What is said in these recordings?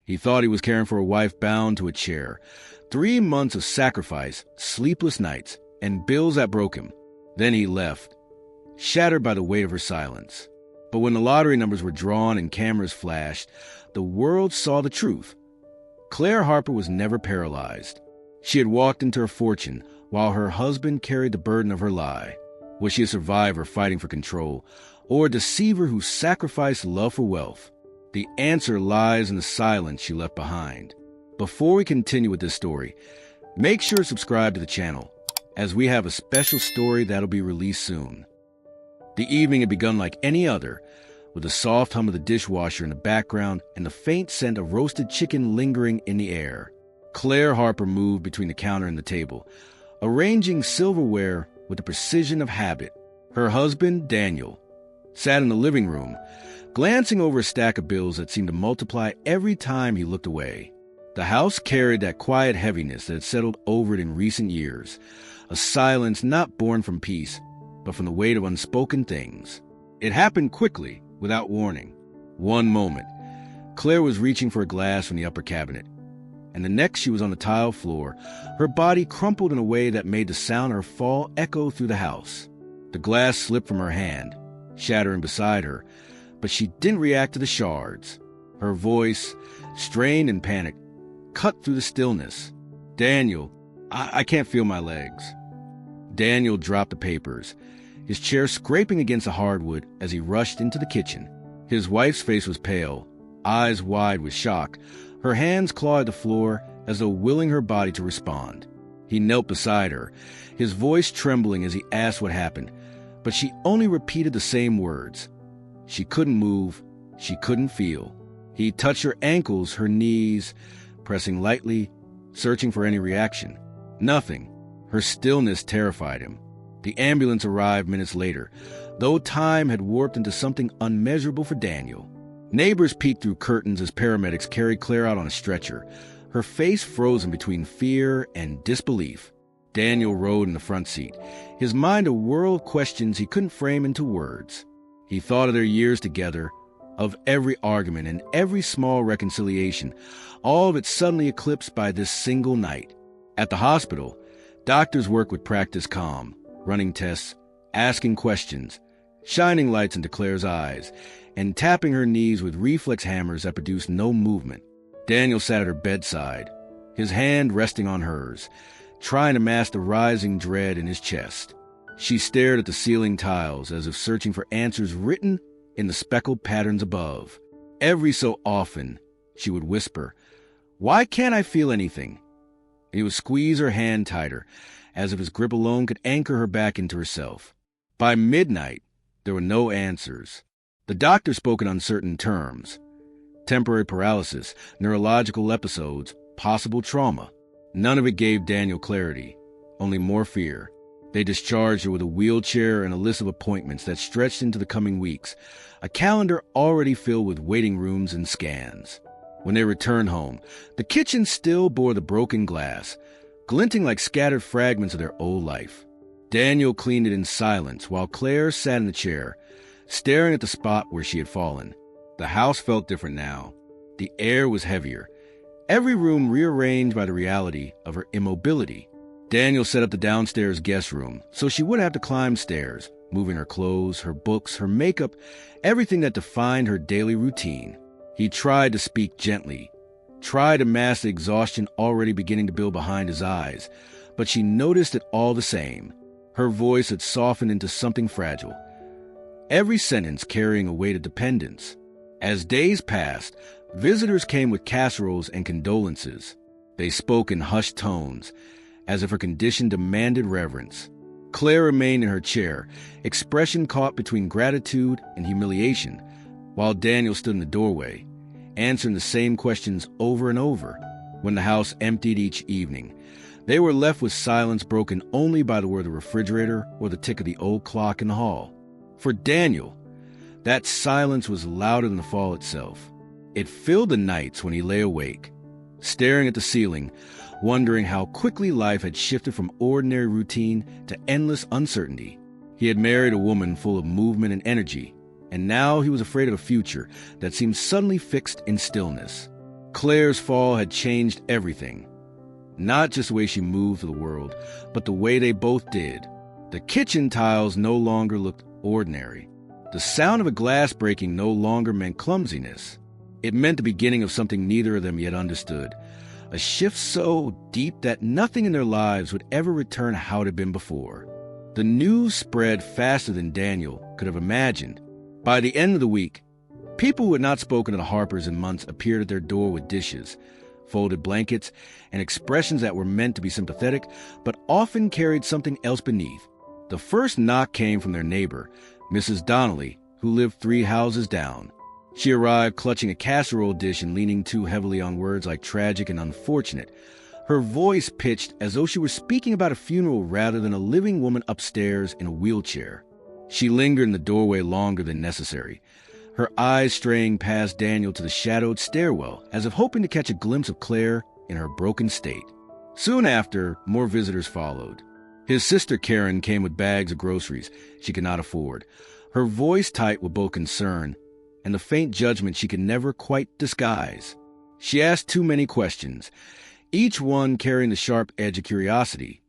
He thought he was caring for a wife bound to a chair. 3 months of sacrifice, sleepless nights, and bills that broke him. Then he left, shattered by the weight of her silence. But when the lottery numbers were drawn and cameras flashed, the world saw the truth. Claire Harper was never paralyzed. She had walked into her fortune while her husband carried the burden of her lie. Was she a survivor fighting for control, or a deceiver who sacrificed love for wealth? The answer lies in the silence she left behind. Before we continue with this story, make sure to subscribe to the channel, as we have a special story that'll be released soon. The evening had begun like any other, with the soft hum of the dishwasher in the background and the faint scent of roasted chicken lingering in the air. Claire Harper moved between the counter and the table, arranging silverware with the precision of habit. Her husband, Daniel, sat in the living room, glancing over a stack of bills that seemed to multiply every time he looked away. The house carried that quiet heaviness that had settled over it in recent years, a silence not born from peace, but from the weight of unspoken things. It happened quickly, without warning. One moment, Claire was reaching for a glass from the upper cabinet, and the next she was on the tile floor, her body crumpled in a way that made the sound of her fall echo through the house. The glass slipped from her hand, shattering beside her, but she didn't react to the shards. Her voice, strained and panicked, cut through the stillness. "Daniel, I can't feel my legs." Daniel dropped the papers, his chair scraping against the hardwood as he rushed into the kitchen. His wife's face was pale, eyes wide with shock. Her hands clawed the floor as though willing her body to respond. He knelt beside her, his voice trembling as he asked what happened, but she only repeated the same words. She couldn't move, she couldn't feel. He touched her ankles, her knees, pressing lightly, searching for any reaction. Nothing. Her stillness terrified him. The ambulance arrived minutes later, though time had warped into something unmeasurable for Daniel. Neighbors peeked through curtains as paramedics carried Claire out on a stretcher, her face frozen between fear and disbelief. Daniel rode in the front seat, his mind a whirl of questions he couldn't frame into words. He thought of their years together, of every argument and every small reconciliation, all of it suddenly eclipsed by this single night. At the hospital, doctors worked with practiced calm, running tests, asking questions, shining lights into Claire's eyes, and tapping her knees with reflex hammers that produced no movement. Daniel sat at her bedside, his hand resting on hers, trying to mask the rising dread in his chest. She stared at the ceiling tiles as if searching for answers written in the speckled patterns above. Every so often, she would whisper, "Why can't I feel anything?" He would squeeze her hand tighter, as if his grip alone could anchor her back into herself. By midnight, there were no answers. The doctor spoke in uncertain terms. Temporary paralysis, neurological episodes, possible trauma. None of it gave Daniel clarity, only more fear. They discharged her with a wheelchair and a list of appointments that stretched into the coming weeks, a calendar already filled with waiting rooms and scans. When they returned home, the kitchen still bore the broken glass, glinting like scattered fragments of their old life. Daniel cleaned it in silence while Claire sat in the chair, staring at the spot where she had fallen. The house felt different now. The air was heavier, every room rearranged by the reality of her immobility. Daniel set up the downstairs guest room so she wouldn't have to climb stairs, moving her clothes, her books, her makeup, everything that defined her daily routine. He tried to speak gently, tried to mask the exhaustion already beginning to build behind his eyes, but she noticed it all the same. Her voice had softened into something fragile, every sentence carrying a weight of dependence. As days passed, visitors came with casseroles and condolences. They spoke in hushed tones, as if her condition demanded reverence. Claire remained in her chair, expression caught between gratitude and humiliation, while Daniel stood in the doorway, answering the same questions over and over. When the house emptied each evening, they were left with silence broken only by the whir of the refrigerator or the tick of the old clock in the hall. For Daniel, that silence was louder than the fall itself. It filled the nights when he lay awake, staring at the ceiling, wondering how quickly life had shifted from ordinary routine to endless uncertainty. He had married a woman full of movement and energy, and now he was afraid of a future that seemed suddenly fixed in stillness. Claire's fall had changed everything. Not just the way she moved through the world, but the way they both did. The kitchen tiles no longer looked ordinary. The sound of a glass breaking no longer meant clumsiness. It meant the beginning of something neither of them yet understood. A shift so deep that nothing in their lives would ever return how it had been before. The news spread faster than Daniel could have imagined. By the end of the week, people who had not spoken to the Harpers in months appeared at their door with dishes, folded blankets, and expressions that were meant to be sympathetic, but often carried something else beneath. The first knock came from their neighbor, Mrs. Donnelly, who lived 3 houses down. She arrived clutching a casserole dish and leaning too heavily on words like tragic and unfortunate. Her voice pitched as though she were speaking about a funeral rather than a living woman upstairs in a wheelchair. She lingered in the doorway longer than necessary, her eyes straying past Daniel to the shadowed stairwell, as if hoping to catch a glimpse of Claire in her broken state. Soon after, more visitors followed. His sister Karen came with bags of groceries she could not afford, her voice tight with both concern and the faint judgment she could never quite disguise. She asked too many questions, each one carrying the sharp edge of curiosity.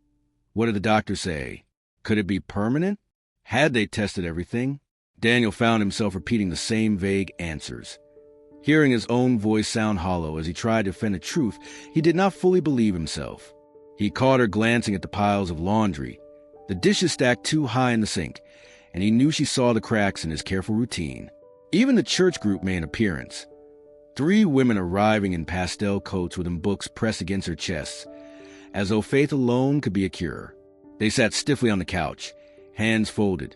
What did the doctor say? Could it be permanent? Had they tested everything? Daniel found himself repeating the same vague answers. Hearing his own voice sound hollow as he tried to defend the truth, he did not fully believe himself. He caught her glancing at the piles of laundry, the dishes stacked too high in the sink, and he knew she saw the cracks in his careful routine. Even the church group made an appearance. 3 women arriving in pastel coats with books pressed against their chests, as though faith alone could be a cure. They sat stiffly on the couch, hands folded,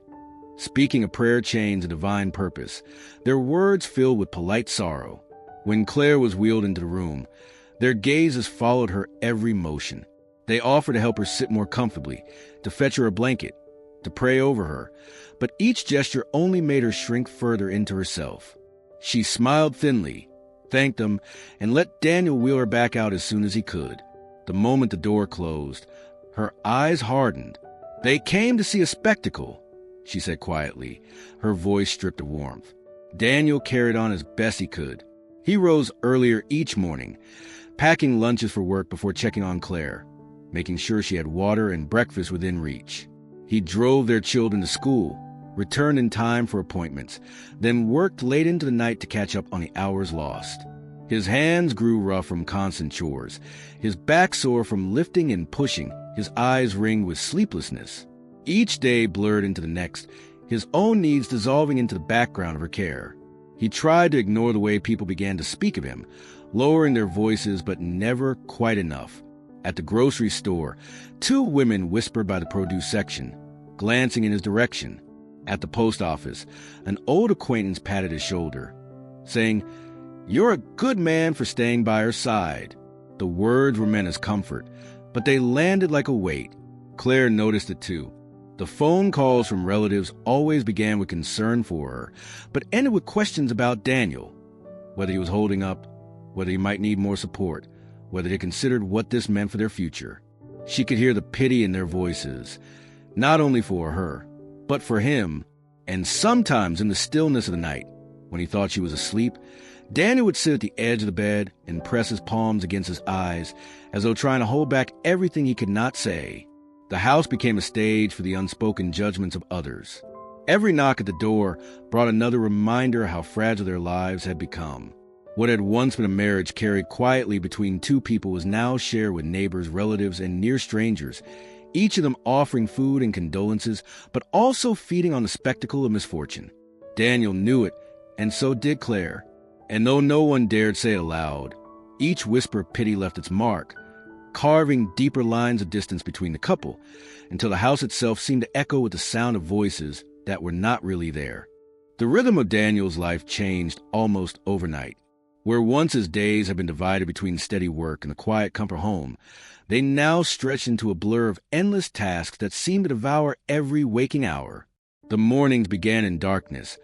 speaking of prayer chains and divine purpose, their words filled with polite sorrow. When Claire was wheeled into the room, their gazes followed her every motion. They offered to help her sit more comfortably, to fetch her a blanket, to pray over her, but each gesture only made her shrink further into herself. She smiled thinly, thanked them, and let Daniel wheel her back out as soon as he could. The moment the door closed, her eyes hardened. "They came to see a spectacle," she said quietly, her voice stripped of warmth. Daniel carried on as best he could. He rose earlier each morning, packing lunches for work before checking on Claire, making sure she had water and breakfast within reach. He drove their children to school, returned in time for appointments, then worked late into the night to catch up on the hours lost. His hands grew rough from constant chores, his back sore from lifting and pushing, his eyes ringed with sleeplessness. Each day blurred into the next, his own needs dissolving into the background of her care. He tried to ignore the way people began to speak of him, lowering their voices, but never quite enough. At the grocery store, 2 women whispered by the produce section, glancing in his direction. At the post office, an old acquaintance patted his shoulder, saying, "You're a good man for staying by her side." The words were meant as comfort, but they landed like a weight. Claire noticed it too. The phone calls from relatives always began with concern for her, but ended with questions about Daniel, whether he was holding up, whether he might need more support, whether they considered what this meant for their future. She could hear the pity in their voices, not only for her, but for him. And sometimes in the stillness of the night, when he thought she was asleep, Daniel would sit at the edge of the bed and press his palms against his eyes, as though trying to hold back everything he could not say. The house became a stage for the unspoken judgments of others. Every knock at the door brought another reminder how fragile their lives had become. What had once been a marriage carried quietly between 2 people was now shared with neighbors, relatives, and near strangers, each of them offering food and condolences, but also feeding on the spectacle of misfortune. Daniel knew it, and so did Claire. And though no one dared say it aloud, each whisper of pity left its mark, carving deeper lines of distance between the couple, until the house itself seemed to echo with the sound of voices that were not really there. The rhythm of Daniel's life changed almost overnight. Where once his days had been divided between steady work and the quiet comfort home, they now stretched into a blur of endless tasks that seemed to devour every waking hour. The mornings began in darkness,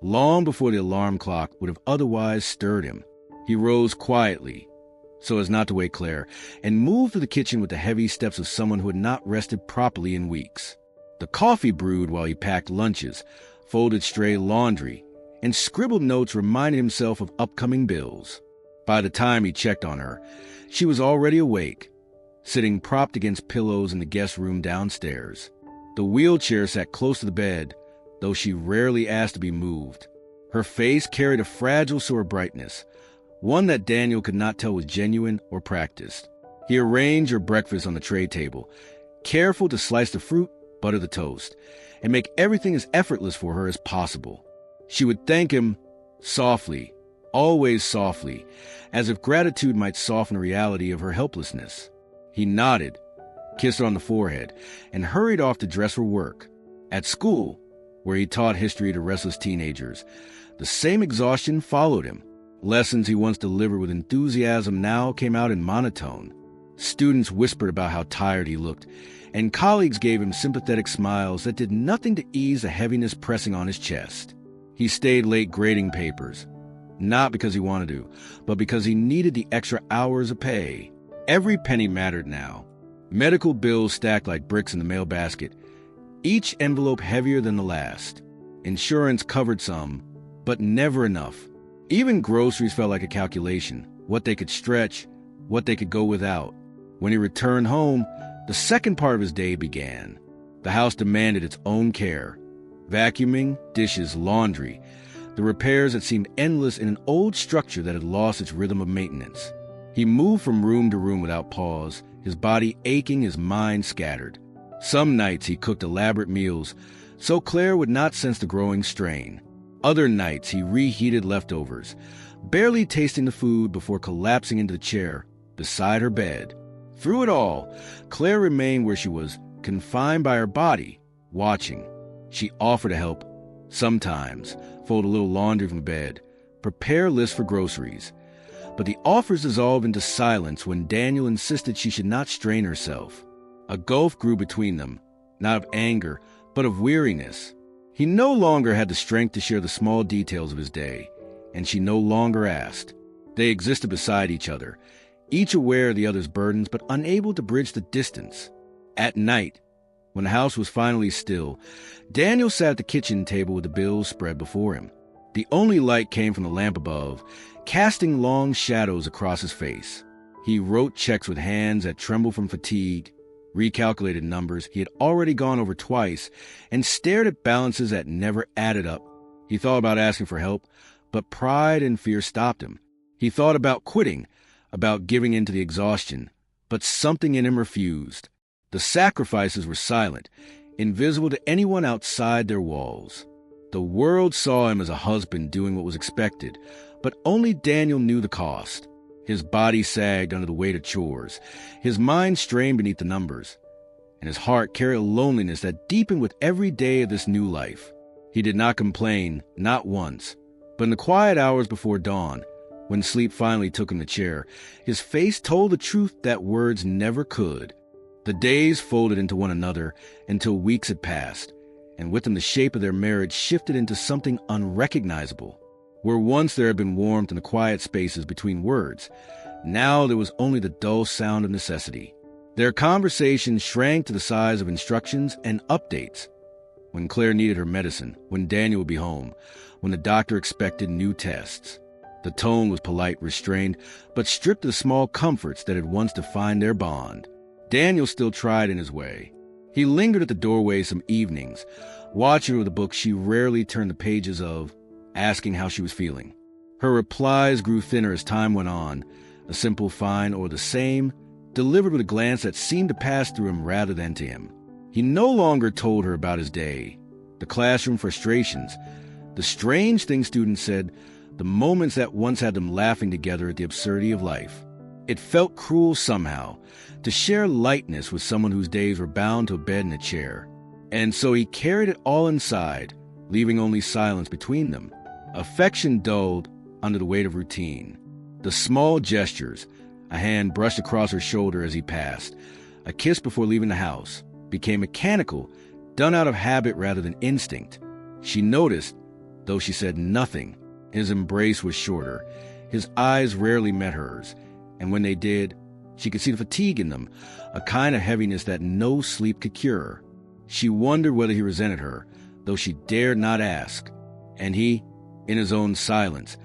long before the alarm clock would have otherwise stirred him. He rose quietly, so as not to wake Claire, and moved to the kitchen with the heavy steps of someone who had not rested properly in weeks. The coffee brewed while he packed lunches, folded stray laundry, and scribbled notes reminded himself of upcoming bills. By the time he checked on her, she was already awake, sitting propped against pillows in the guest room downstairs. The wheelchair sat close to the bed, though she rarely asked to be moved. Her face carried a fragile sort of brightness, one that Daniel could not tell was genuine or practiced. He arranged her breakfast on the tray table, careful to slice the fruit, butter the toast, and make everything as effortless for her as possible. She would thank him softly, always softly, as if gratitude might soften the reality of her helplessness. He nodded, kissed her on the forehead, and hurried off to dress for work. At school, where he taught history to restless teenagers, the same exhaustion followed him. Lessons he once delivered with enthusiasm now came out in monotone. Students whispered about how tired he looked, and colleagues gave him sympathetic smiles that did nothing to ease the heaviness pressing on his chest. He stayed late grading papers, not because he wanted to, but because he needed the extra hours of pay. Every penny mattered now. Medical bills stacked like bricks in the mail basket, each envelope heavier than the last. Insurance covered some, but never enough. Even groceries felt like a calculation, what they could stretch, what they could go without. When he returned home, the second part of his day began. The house demanded its own care. Vacuuming, dishes, laundry, the repairs that seemed endless in an old structure that had lost its rhythm of maintenance. He moved from room to room without pause, his body aching, his mind scattered. Some nights he cooked elaborate meals, so Claire would not sense the growing strain. Other nights he reheated leftovers, barely tasting the food before collapsing into the chair beside her bed. Through it all, Claire remained where she was, confined by her body, watching. She offered to help, sometimes fold a little laundry from bed, prepare lists for groceries. But the offers dissolved into silence when Daniel insisted she should not strain herself. A gulf grew between them, not of anger, but of weariness. He no longer had the strength to share the small details of his day, and she no longer asked. They existed beside each other, each aware of the other's burdens, but unable to bridge the distance. At night, when the house was finally still, Daniel sat at the kitchen table with the bills spread before him. The only light came from the lamp above, casting long shadows across his face. He wrote checks with hands that trembled from fatigue, recalculated numbers he had already gone over twice, and stared at balances that never added up. He thought about asking for help, but pride and fear stopped him. He thought about quitting, about giving in to the exhaustion, but something in him refused. The sacrifices were silent, invisible to anyone outside their walls. The world saw him as a husband doing what was expected, but only Daniel knew the cost. His body sagged under the weight of chores, his mind strained beneath the numbers, and his heart carried a loneliness that deepened with every day of this new life. He did not complain, not once, but in the quiet hours before dawn, when sleep finally took him to chair, his face told the truth that words never could. The days folded into one another until weeks had passed, and with them the shape of their marriage shifted into something unrecognizable. Where once there had been warmth in the quiet spaces between words, now there was only the dull sound of necessity. Their conversations shrank to the size of instructions and updates. When Claire needed her medicine, when Daniel would be home, when the doctor expected new tests. The tone was polite, restrained, but stripped of the small comforts that had once defined their bond. Daniel still tried in his way. He lingered at the doorway some evenings, watching her with a book she rarely turned the pages of, asking how she was feeling. Her replies grew thinner as time went on, a simple fine or the same, delivered with a glance that seemed to pass through him rather than to him. He no longer told her about his day, the classroom frustrations, the strange things students said, the moments that once had them laughing together at the absurdity of life. It felt cruel somehow to share lightness with someone whose days were bound to a bed and a chair. And so he carried it all inside, leaving only silence between them. Affection dulled under the weight of routine. The small gestures, a hand brushed across her shoulder as he passed, a kiss before leaving the house, became mechanical, done out of habit rather than instinct. She noticed, though she said nothing, his embrace was shorter. His eyes rarely met hers, and when they did, she could see the fatigue in them, a kind of heaviness that no sleep could cure. She wondered whether he resented her, though she dared not ask. And he, in his own silence,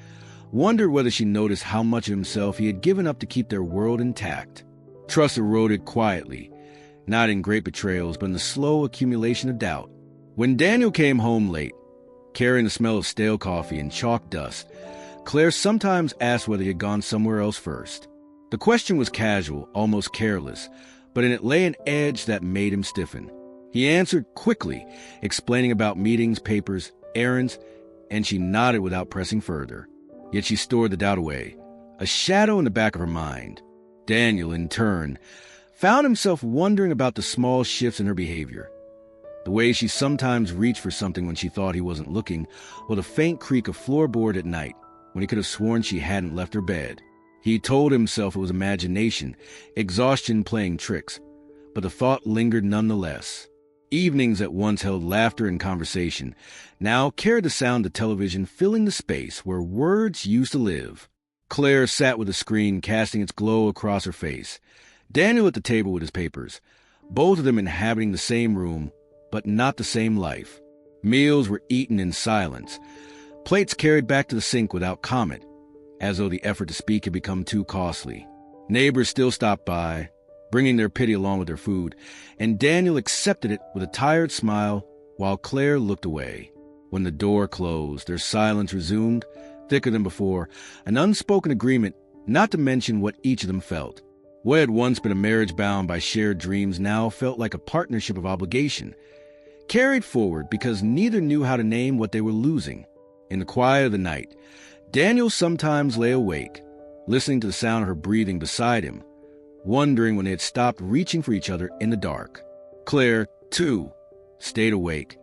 wondered whether she noticed how much of himself he had given up to keep their world intact. Trust eroded quietly, not in great betrayals, but in the slow accumulation of doubt. When Daniel came home late, carrying the smell of stale coffee and chalk dust, Claire sometimes asked whether he had gone somewhere else first. The question was casual, almost careless, but in it lay an edge that made him stiffen. He answered quickly, explaining about meetings, papers, errands, and she nodded without pressing further. Yet she stored the doubt away, a shadow in the back of her mind. Daniel, in turn, found himself wondering about the small shifts in her behavior. The way she sometimes reached for something when she thought he wasn't looking, or the faint creak of floorboard at night when he could have sworn she hadn't left her bed. He told himself it was imagination, exhaustion playing tricks, but the thought lingered nonetheless. Evenings that once held laughter and conversation now carried the sound of television filling the space where words used to live. Claire sat with the screen casting its glow across her face. Daniel at the table with his papers, both of them inhabiting the same room, but not the same life. Meals were eaten in silence, plates carried back to the sink without comment, as though the effort to speak had become too costly. Neighbors still stopped by, bringing their pity along with their food, and Daniel accepted it with a tired smile while Claire looked away. When the door closed, their silence resumed, thicker than before, an unspoken agreement not to mention what each of them felt. What had once been a marriage bound by shared dreams now felt like a partnership of obligation, carried forward because neither knew how to name what they were losing. In the quiet of the night, Daniel sometimes lay awake, listening to the sound of her breathing beside him, wondering when they had stopped reaching for each other in the dark. Claire, too, stayed awake,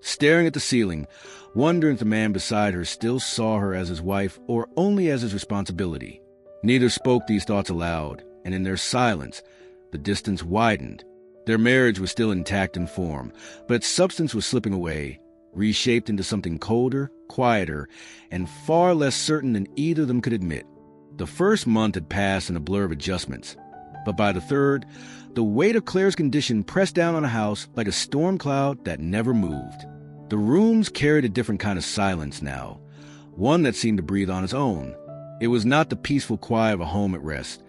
staring at the ceiling, wondering if the man beside her still saw her as his wife or only as his responsibility. Neither spoke these thoughts aloud, and in their silence, the distance widened. Their marriage was still intact in form, but its substance was slipping away, reshaped into something colder, quieter, and far less certain than either of them could admit. The first month had passed in a blur of adjustments, but by the third, the weight of Claire's condition pressed down on a house like a storm cloud that never moved. The rooms carried a different kind of silence now, one that seemed to breathe on its own. It was not the peaceful quiet of a home at rest,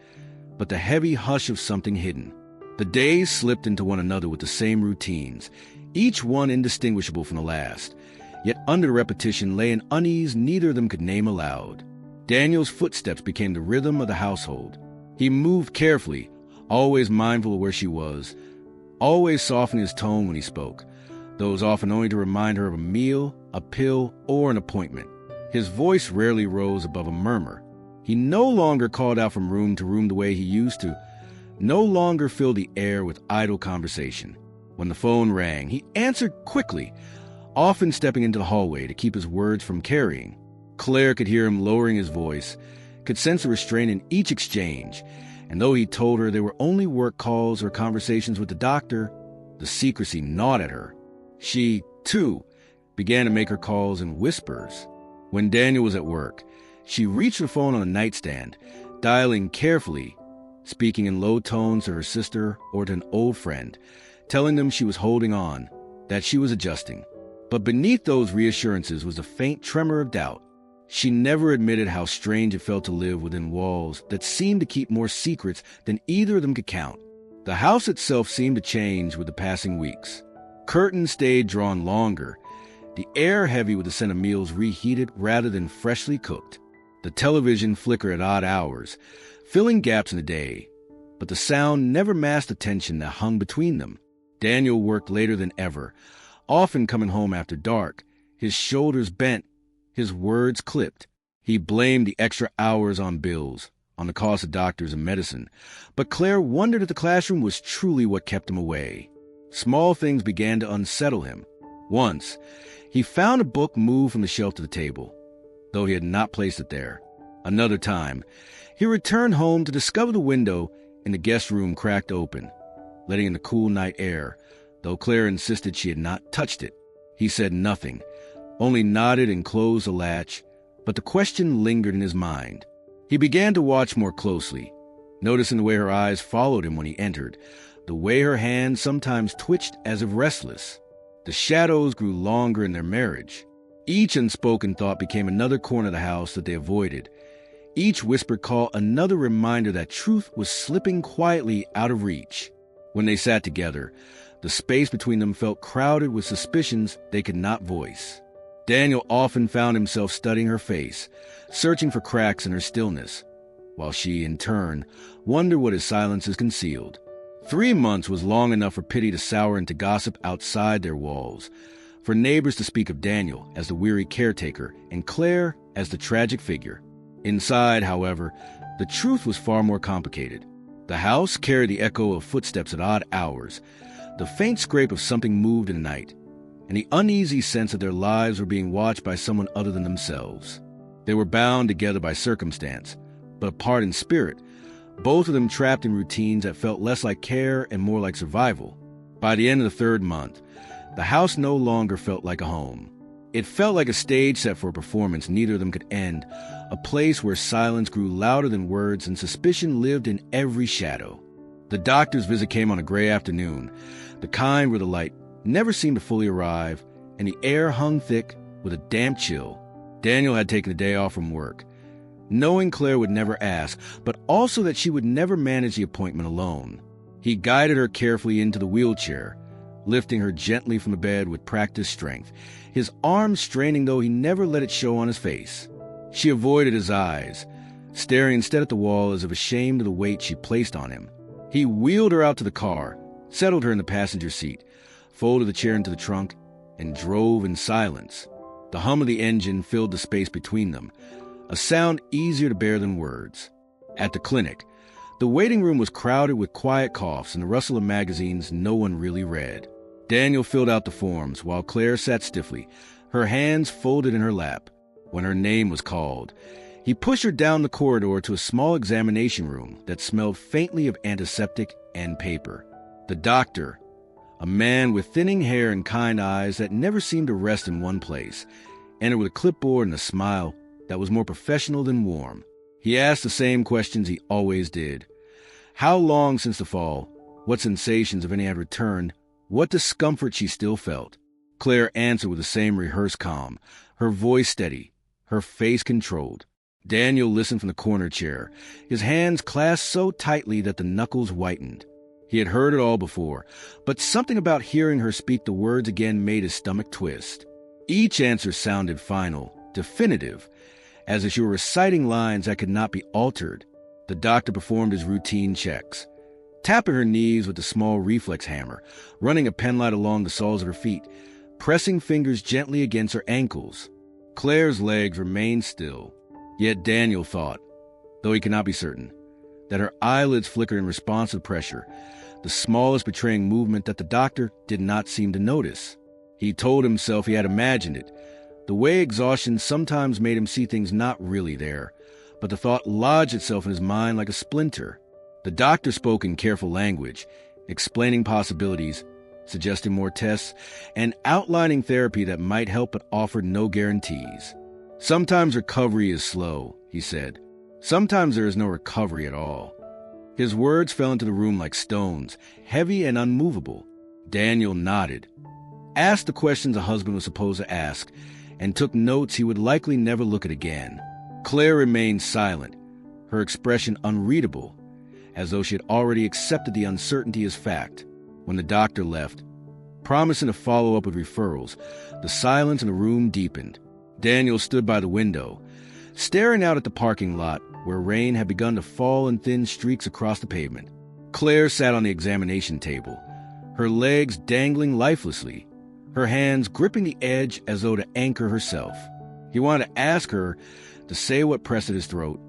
but the heavy hush of something hidden. The days slipped into one another with the same routines, each one indistinguishable from the last, yet under the repetition lay an unease neither of them could name aloud. Daniel's footsteps became the rhythm of the household. He moved carefully, always mindful of where she was, always softening his tone when he spoke, those often only to remind her of a meal, a pill, or an appointment. His voice rarely rose above a murmur. He no longer called out from room to room the way he used to, no longer filled the air with idle conversation. When the phone rang, he answered quickly, often stepping into the hallway to keep his words from carrying. Claire could hear him lowering his voice, could sense the restraint in each exchange, and though he told her they were only work calls or conversations with the doctor, the secrecy gnawed at her. She, too, began to make her calls in whispers. When Daniel was at work, she reached her phone on the nightstand, dialing carefully, speaking in low tones to her sister or to an old friend, telling them she was holding on, that she was adjusting. But beneath those reassurances was a faint tremor of doubt. She never admitted how strange it felt to live within walls that seemed to keep more secrets than either of them could count. The house itself seemed to change with the passing weeks. Curtains stayed drawn longer, the air heavy with the scent of meals reheated rather than freshly cooked. The television flickered at odd hours, filling gaps in the day, but the sound never masked the tension that hung between them. Daniel worked later than ever, often coming home after dark, his shoulders bent, his words clipped. He blamed the extra hours on bills, on the cost of doctors and medicine, but Claire wondered if the classroom was truly what kept him away. Small things began to unsettle him. Once, he found a book move from the shelf to the table, though he had not placed it there. Another time, he returned home to discover the window in the guest room cracked open, letting in the cool night air, though Claire insisted she had not touched it. He said nothing, only nodded and closed the latch, but the question lingered in his mind. He began to watch more closely, noticing the way her eyes followed him when he entered, the way her hands sometimes twitched as if restless. The shadows grew longer in their marriage. Each unspoken thought became another corner of the house that they avoided. Each whispered call another reminder that truth was slipping quietly out of reach. When they sat together, the space between them felt crowded with suspicions they could not voice. Daniel often found himself studying her face, searching for cracks in her stillness, while she, in turn, wondered what his silences concealed. 3 months was long enough for pity to sour into gossip outside their walls, for neighbors to speak of Daniel as the weary caretaker and Claire as the tragic figure. Inside, however, the truth was far more complicated. The house carried the echo of footsteps at odd hours, the faint scrape of something moved in the night, and the uneasy sense that their lives were being watched by someone other than themselves. They were bound together by circumstance, but apart in spirit, both of them trapped in routines that felt less like care and more like survival. By the end of the 3rd month, the house no longer felt like a home. It felt like a stage set for a performance neither of them could end, a place where silence grew louder than words and suspicion lived in every shadow. The doctor's visit came on a gray afternoon, the kind where the light never seemed to fully arrive, and the air hung thick with a damp chill. Daniel had taken a day off from work, knowing Claire would never ask, but also that she would never manage the appointment alone. He guided her carefully into the wheelchair, lifting her gently from the bed with practiced strength, his arms straining though he never let it show on his face. She avoided his eyes, staring instead at the wall as if ashamed of the weight she placed on him. He wheeled her out to the car, settled her in the passenger seat, folded the chair into the trunk, and drove in silence. The hum of the engine filled the space between them, a sound easier to bear than words. At the clinic, the waiting room was crowded with quiet coughs and the rustle of magazines no one really read. Daniel filled out the forms while Claire sat stiffly, her hands folded in her lap. When her name was called, he pushed her down the corridor to a small examination room that smelled faintly of antiseptic and paper. The doctor, a man with thinning hair and kind eyes that never seemed to rest in one place, entered with a clipboard and a smile that was more professional than warm. He asked the same questions he always did. How long since the fall? What sensations, if any, had returned? What discomfort she still felt? Claire answered with the same rehearsed calm, her voice steady, her face controlled. Daniel listened from the corner chair, his hands clasped so tightly that the knuckles whitened. He had heard it all before, but something about hearing her speak the words again made his stomach twist. Each answer sounded final, definitive, as if she were reciting lines that could not be altered. The doctor performed his routine checks, tapping her knees with the small reflex hammer, running a penlight along the soles of her feet, pressing fingers gently against her ankles. Claire's legs remained still, yet Daniel thought, though he could not be certain, that her eyelids flickered in response to the pressure, the smallest betraying movement that the doctor did not seem to notice. He told himself he had imagined it, the way exhaustion sometimes made him see things not really there, but the thought lodged itself in his mind like a splinter. The doctor spoke in careful language, explaining possibilities, suggesting more tests, and outlining therapy that might help but offered no guarantees. Sometimes recovery is slow, he said. Sometimes there is no recovery at all. His words fell into the room like stones, heavy and unmovable. Daniel nodded, asked the questions a husband was supposed to ask, and took notes he would likely never look at again. Claire remained silent, her expression unreadable, as though she had already accepted the uncertainty as fact. When the doctor left, promising to follow up with referrals, the silence in the room deepened. Daniel stood by the window, staring out at the parking lot where rain had begun to fall in thin streaks across the pavement. Claire sat on the examination table, her legs dangling lifelessly, her hands gripping the edge as though to anchor herself. He wanted to ask her to say what pressed at his throat.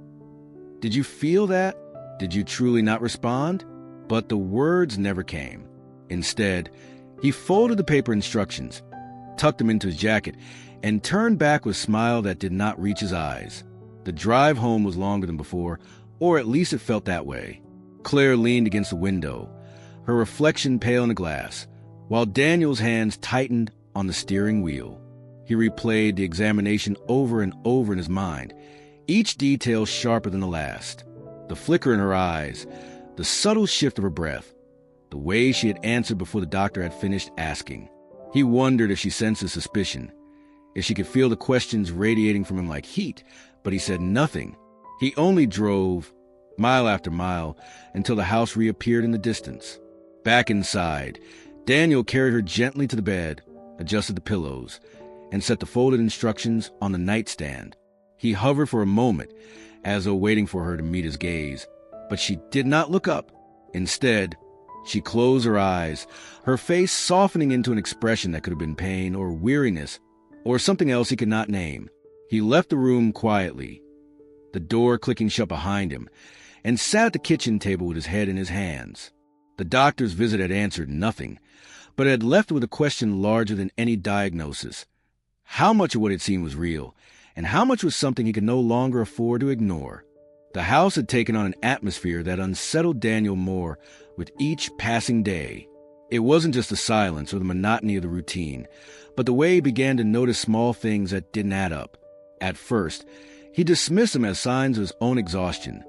Did you feel that? Did you truly not respond? But the words never came. Instead, he folded the paper instructions, tucked them into his jacket, and turned back with a smile that did not reach his eyes. The drive home was longer than before, or at least it felt that way. Claire leaned against the window, her reflection pale in the glass, while Daniel's hands tightened on the steering wheel. He replayed the examination over and over in his mind, each detail sharper than the last. The flicker in her eyes, the subtle shift of her breath, the way she had answered before the doctor had finished asking. He wondered if she sensed his suspicion, if she could feel the questions radiating from him like heat, but he said nothing. He only drove, mile after mile, until the house reappeared in the distance. Back inside, Daniel carried her gently to the bed, adjusted the pillows, and set the folded instructions on the nightstand. He hovered for a moment, as though waiting for her to meet his gaze, but she did not look up. Instead, she closed her eyes, her face softening into an expression that could have been pain or weariness or something else he could not name. He left the room quietly, the door clicking shut behind him, and sat at the kitchen table with his head in his hands. The doctor's visit had answered nothing, but it had left with a question larger than any diagnosis. How much of what he'd seen was real, and how much was something he could no longer afford to ignore? The house had taken on an atmosphere that unsettled Daniel more with each passing day. It wasn't just the silence or the monotony of the routine, but the way he began to notice small things that didn't add up. At first, he dismissed them as signs of his own exhaustion.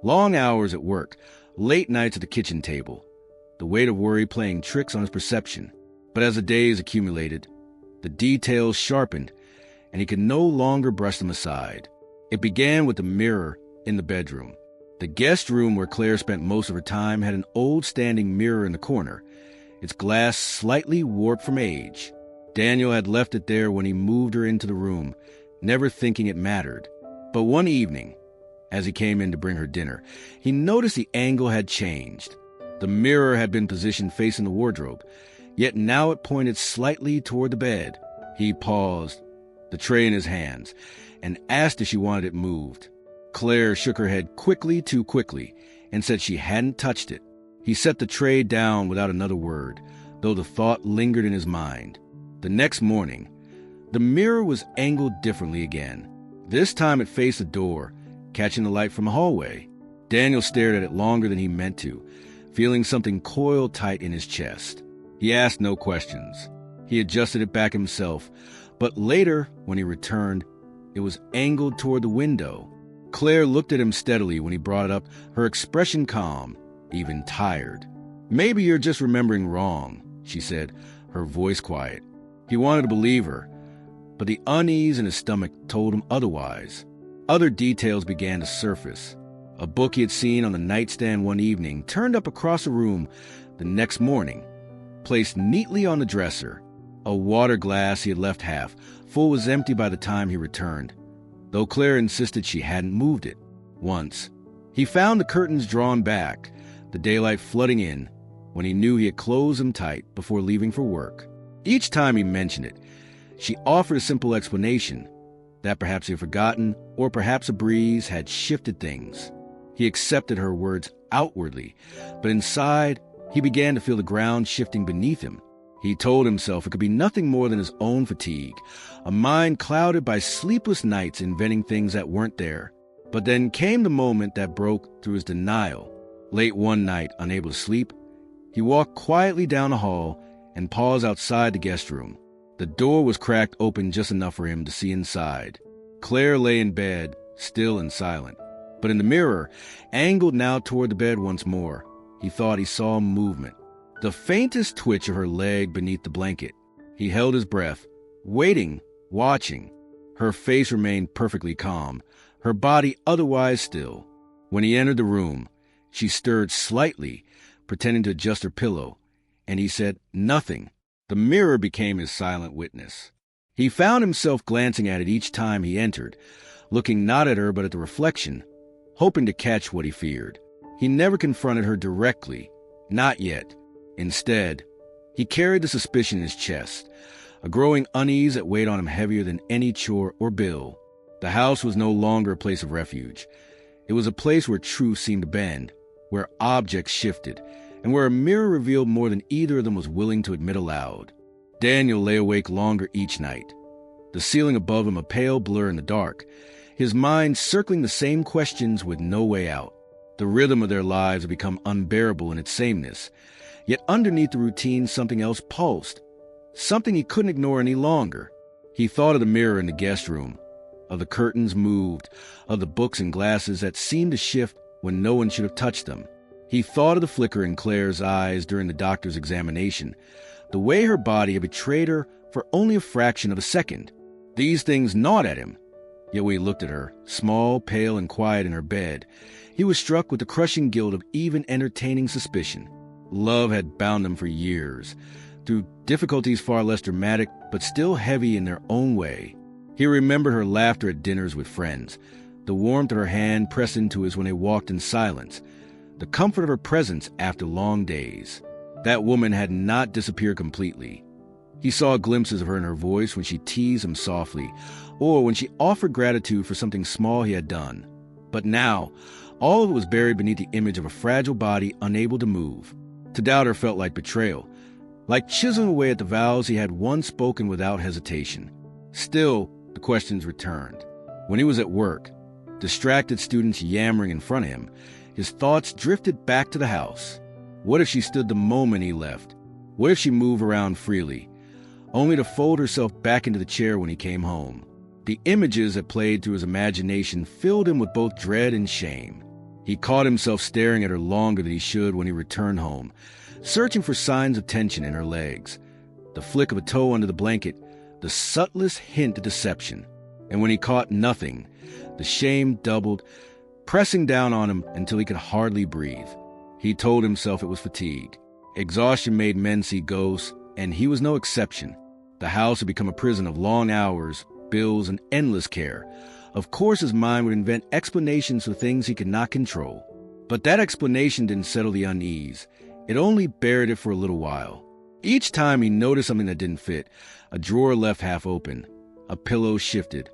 Long hours at work, late nights at the kitchen table, the weight of worry playing tricks on his perception. But as the days accumulated, the details sharpened, and he could no longer brush them aside. It began with the mirror in the bedroom. The guest room where Claire spent most of her time had an old standing mirror in the corner, its glass slightly warped from age. Daniel had left it there when he moved her into the room, never thinking it mattered. But one evening, as he came in to bring her dinner, he noticed the angle had changed. The mirror had been positioned facing the wardrobe, yet now it pointed slightly toward the bed. He paused, the tray in his hands, and asked if she wanted it moved. Claire shook her head too quickly, and said she hadn't touched it. He set the tray down without another word, though the thought lingered in his mind. The next morning, the mirror was angled differently again. This time it faced the door, catching the light from the hallway. Daniel stared at it longer than he meant to, feeling something coil tight in his chest. He asked no questions. He adjusted it back himself, but later, when he returned, it was angled toward the window. Claire looked at him steadily when he brought it up, her expression calm, even tired. "Maybe you're just remembering wrong," she said, her voice quiet. He wanted to believe her, but the unease in his stomach told him otherwise. Other details began to surface. A book he had seen on the nightstand one evening turned up across the room the next morning, placed neatly on the dresser. A water glass he had left half full was empty by the time he returned, though Claire insisted she hadn't moved it. Once, he found the curtains drawn back, the daylight flooding in, when he knew he had closed them tight before leaving for work. Each time he mentioned it, she offered a simple explanation, that perhaps he had forgotten, or perhaps a breeze had shifted things. He accepted her words outwardly, but inside, he began to feel the ground shifting beneath him. He told himself it could be nothing more than his own fatigue, a mind clouded by sleepless nights inventing things that weren't there. But then came the moment that broke through his denial. Late one night, unable to sleep, he walked quietly down the hall and paused outside the guest room. The door was cracked open just enough for him to see inside. Claire lay in bed, still and silent. But in the mirror, angled now toward the bed once more, he thought he saw movement. The faintest twitch of her leg beneath the blanket. He held his breath, waiting, watching. Her face remained perfectly calm, her body otherwise still. When he entered the room, she stirred slightly, pretending to adjust her pillow, and he said nothing. The mirror became his silent witness. He found himself glancing at it each time he entered, looking not at her but at the reflection, hoping to catch what he feared. He never confronted her directly, not yet. Instead, he carried the suspicion in his chest, a growing unease that weighed on him heavier than any chore or bill. The house was no longer a place of refuge. It was a place where truth seemed to bend, where objects shifted, and where a mirror revealed more than either of them was willing to admit aloud. Daniel lay awake longer each night, the ceiling above him a pale blur in the dark, his mind circling the same questions with no way out. The rhythm of their lives had become unbearable in its sameness, yet underneath the routine something else pulsed, something he couldn't ignore any longer. He thought of the mirror in the guest room, of the curtains moved, of the books and glasses that seemed to shift when no one should have touched them. He thought of the flicker in Claire's eyes during the doctor's examination, the way her body had betrayed her for only a fraction of a second. These things gnawed at him. Yet when he looked at her, small, pale, and quiet in her bed, he was struck with the crushing guilt of even entertaining suspicion. Love had bound them for years, through difficulties far less dramatic but still heavy in their own way. He remembered her laughter at dinners with friends, the warmth of her hand pressed into his when they walked in silence, the comfort of her presence after long days. That woman had not disappeared completely. He saw glimpses of her in her voice when she teased him softly, or when she offered gratitude for something small he had done. But now, all of it was buried beneath the image of a fragile body unable to move. To doubt her felt like betrayal, like chiseling away at the vows he had once spoken without hesitation. Still, the questions returned. When he was at work, distracted students yammering in front of him, his thoughts drifted back to the house. What if she stood the moment he left? What if she moved around freely, only to fold herself back into the chair when he came home? The images that played through his imagination filled him with both dread and shame. He caught himself staring at her longer than he should when he returned home, searching for signs of tension in her legs. The flick of a toe under the blanket, the subtlest hint of deception. And when he caught nothing, the shame doubled, pressing down on him until he could hardly breathe. He told himself it was fatigue. Exhaustion made men see ghosts, and he was no exception. The house had become a prison of long hours, bills, and endless care. Of course his mind would invent explanations for things he could not control. But that explanation didn't settle the unease. It only buried it for a little while. Each time he noticed something that didn't fit, a drawer left half open, a pillow shifted.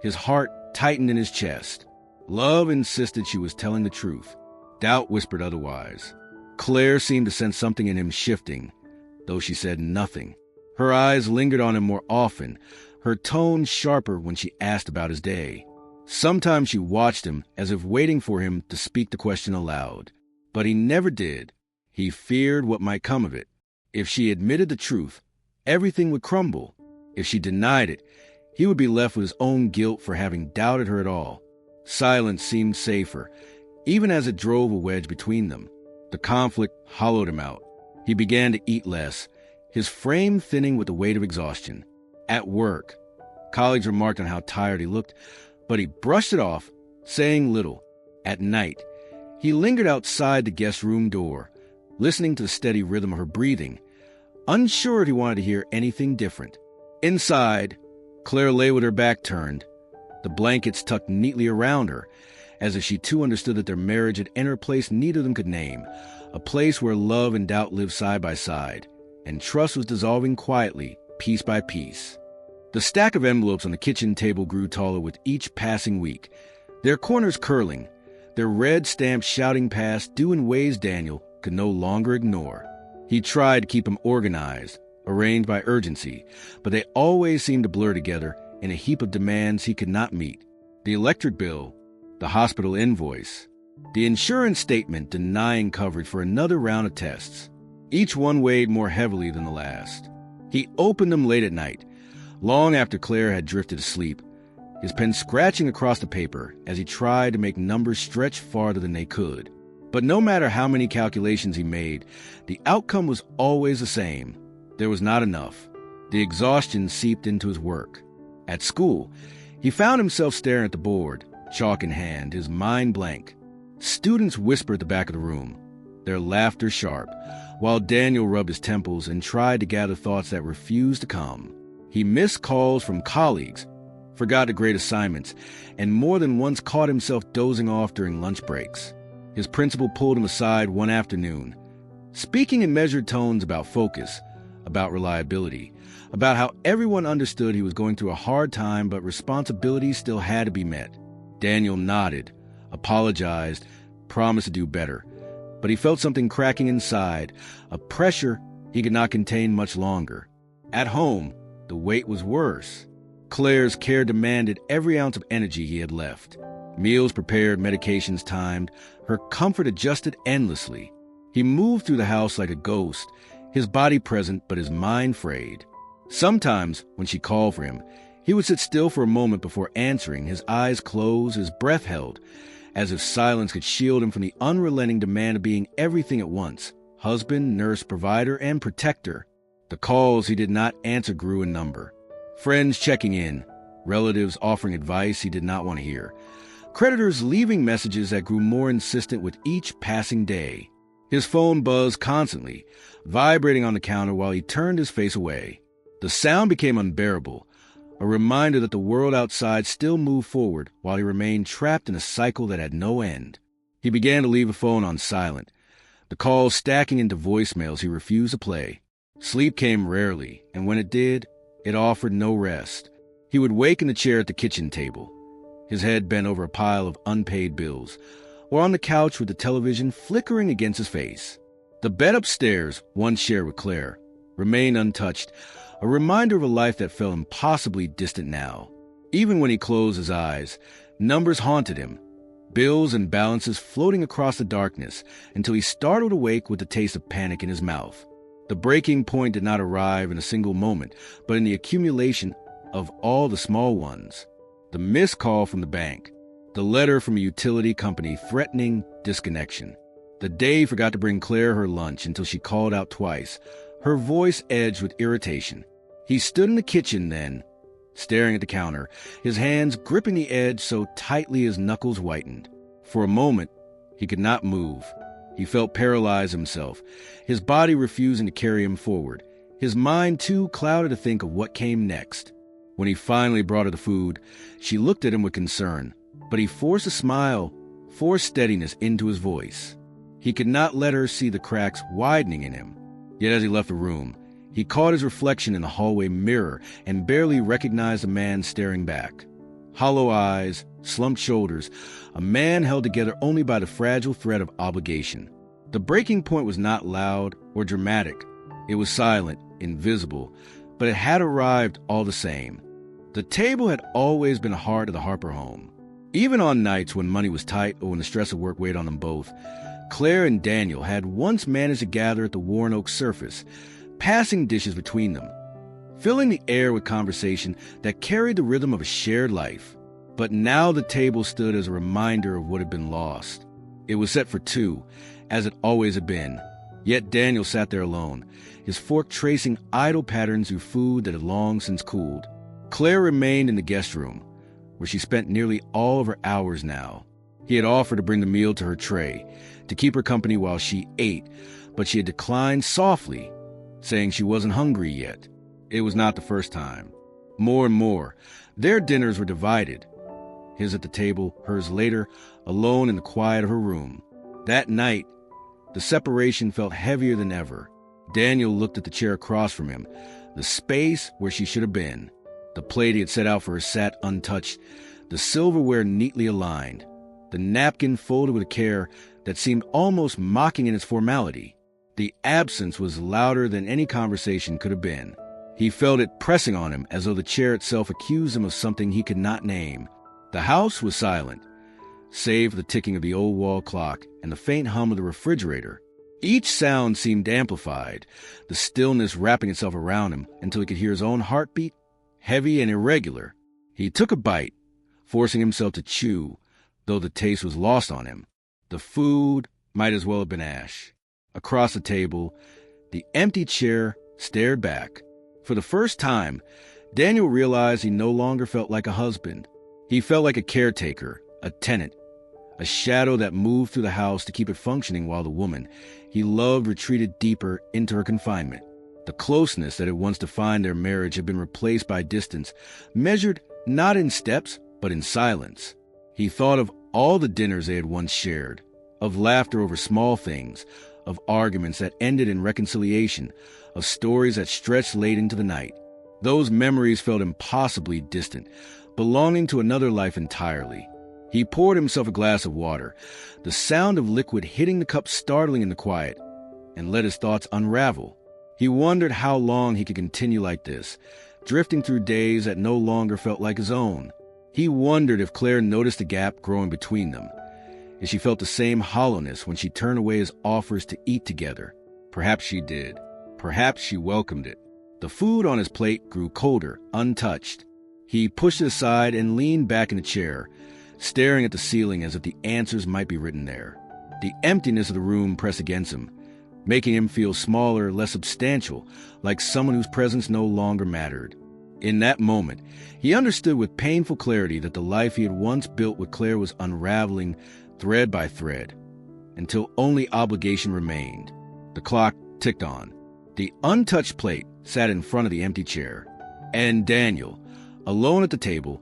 His heart tightened in his chest. Love insisted she was telling the truth. Doubt whispered otherwise. Claire seemed to sense something in him shifting, though she said nothing. Her eyes lingered on him more often, her tone sharper when she asked about his day. Sometimes she watched him as if waiting for him to speak the question aloud. But he never did. He feared what might come of it. If she admitted the truth, everything would crumble. If she denied it, he would be left with his own guilt for having doubted her at all. Silence seemed safer, even as it drove a wedge between them. The conflict hollowed him out. He began to eat less, his frame thinning with the weight of exhaustion. At work, colleagues remarked on how tired he looked, but he brushed it off, saying little. At night, he lingered outside the guest room door, listening to the steady rhythm of her breathing, unsure if he wanted to hear anything different. Inside, Claire lay with her back turned, the blankets tucked neatly around her, as if she too understood that their marriage had entered a place neither of them could name, a place where love and doubt lived side by side, and trust was dissolving quietly, piece by piece. The stack of envelopes on the kitchen table grew taller with each passing week, their corners curling, their red stamps shouting past due in ways Daniel could no longer ignore. He tried to keep them organized, arranged by urgency, but they always seemed to blur together in a heap of demands he could not meet. The electric bill, the hospital invoice, the insurance statement denying coverage for another round of tests. Each one weighed more heavily than the last. He opened them late at night, long after Claire had drifted asleep, his pen scratching across the paper as he tried to make numbers stretch farther than they could. But no matter how many calculations he made, the outcome was always the same. There was not enough. The exhaustion seeped into his work. At school, he found himself staring at the board, chalk in hand, his mind blank. Students whispered at the back of the room, their laughter sharp, while Daniel rubbed his temples and tried to gather thoughts that refused to come. He missed calls from colleagues, forgot to grade assignments, and more than once caught himself dozing off during lunch breaks. His principal pulled him aside one afternoon, speaking in measured tones about focus, about reliability, about how everyone understood he was going through a hard time but responsibilities still had to be met. Daniel nodded, apologized, promised to do better, but he felt something cracking inside, a pressure he could not contain much longer. At home, the weight was worse. Claire's care demanded every ounce of energy he had left. Meals prepared, medications timed, her comfort adjusted endlessly. He moved through the house like a ghost, his body present but his mind frayed. Sometimes, when she called for him, he would sit still for a moment before answering, his eyes closed, his breath held, as if silence could shield him from the unrelenting demand of being everything at once, husband, nurse, provider, and protector. The calls he did not answer grew in number. Friends checking in, relatives offering advice he did not want to hear, creditors leaving messages that grew more insistent with each passing day. His phone buzzed constantly, vibrating on the counter while he turned his face away. The sound became unbearable, a reminder that the world outside still moved forward while he remained trapped in a cycle that had no end. He began to leave the phone on silent, the calls stacking into voicemails he refused to play. Sleep came rarely, and when it did, it offered no rest. He would wake in the chair at the kitchen table, his head bent over a pile of unpaid bills, or on the couch with the television flickering against his face. The bed upstairs, once shared with Claire, remained untouched, a reminder of a life that felt impossibly distant now. Even when he closed his eyes, numbers haunted him, bills and balances floating across the darkness until he startled awake with the taste of panic in his mouth. The breaking point did not arrive in a single moment, but in the accumulation of all the small ones. The missed call from the bank, the letter from a utility company threatening disconnection. The day he forgot to bring Claire her lunch until she called out twice, her voice edged with irritation. He stood in the kitchen then, staring at the counter, his hands gripping the edge so tightly his knuckles whitened. For a moment, he could not move. He felt paralyzed himself, his body refusing to carry him forward, his mind too clouded to think of what came next. When he finally brought her the food, she looked at him with concern, but he forced a smile, forced steadiness into his voice. He could not let her see the cracks widening in him. Yet as he left the room, he caught his reflection in the hallway mirror and barely recognized the man staring back. Hollow eyes, slumped shoulders, a man held together only by the fragile thread of obligation. The breaking point was not loud or dramatic. It was silent, invisible, but it had arrived all the same. The table had always been the heart of the Harper home. Even on nights when money was tight or when the stress of work weighed on them both, Claire and Daniel had once managed to gather at the Warren Oak surface, passing dishes between them, filling the air with conversation that carried the rhythm of a shared life. But now the table stood as a reminder of what had been lost. It was set for two, as it always had been. Yet Daniel sat there alone, his fork tracing idle patterns through food that had long since cooled. Claire remained in the guest room, where she spent nearly all of her hours now. He had offered to bring the meal to her tray, to keep her company while she ate, but she had declined softly, saying she wasn't hungry yet. It was not the first time. More and more, their dinners were divided. His at the table, hers later, alone in the quiet of her room. That night, the separation felt heavier than ever. Daniel looked at the chair across from him, the space where she should have been. The plate he had set out for her sat untouched, the silverware neatly aligned, the napkin folded with a care that seemed almost mocking in its formality. The absence was louder than any conversation could have been. He felt it pressing on him as though the chair itself accused him of something he could not name. The house was silent, save for the ticking of the old wall clock and the faint hum of the refrigerator. Each sound seemed amplified, the stillness wrapping itself around him until he could hear his own heartbeat, heavy and irregular. He took a bite, forcing himself to chew, though the taste was lost on him. The food might as well have been ash. Across the table, the empty chair stared back. For the first time, Daniel realized he no longer felt like a husband. He felt like a caretaker, a tenant, a shadow that moved through the house to keep it functioning while the woman he loved retreated deeper into her confinement. The closeness that had once defined their marriage had been replaced by distance, measured not in steps, but in silence. He thought of all the dinners they had once shared, of laughter over small things, of arguments that ended in reconciliation, of stories that stretched late into the night. Those memories felt impossibly distant, belonging to another life entirely. He poured himself a glass of water, the sound of liquid hitting the cup startling in the quiet, and let his thoughts unravel. He wondered how long he could continue like this, drifting through days that no longer felt like his own. He wondered if Claire noticed the gap growing between them, if she felt the same hollowness when she turned away his offers to eat together. Perhaps she did. Perhaps she welcomed it. The food on his plate grew colder, untouched. He pushed it aside and leaned back in the chair, staring at the ceiling as if the answers might be written there. The emptiness of the room pressed against him, making him feel smaller, less substantial, like someone whose presence no longer mattered. In that moment, he understood with painful clarity that the life he had once built with Claire was unraveling thread by thread, until only obligation remained. The clock ticked on. The untouched plate sat in front of the empty chair, and Daniel, alone at the table,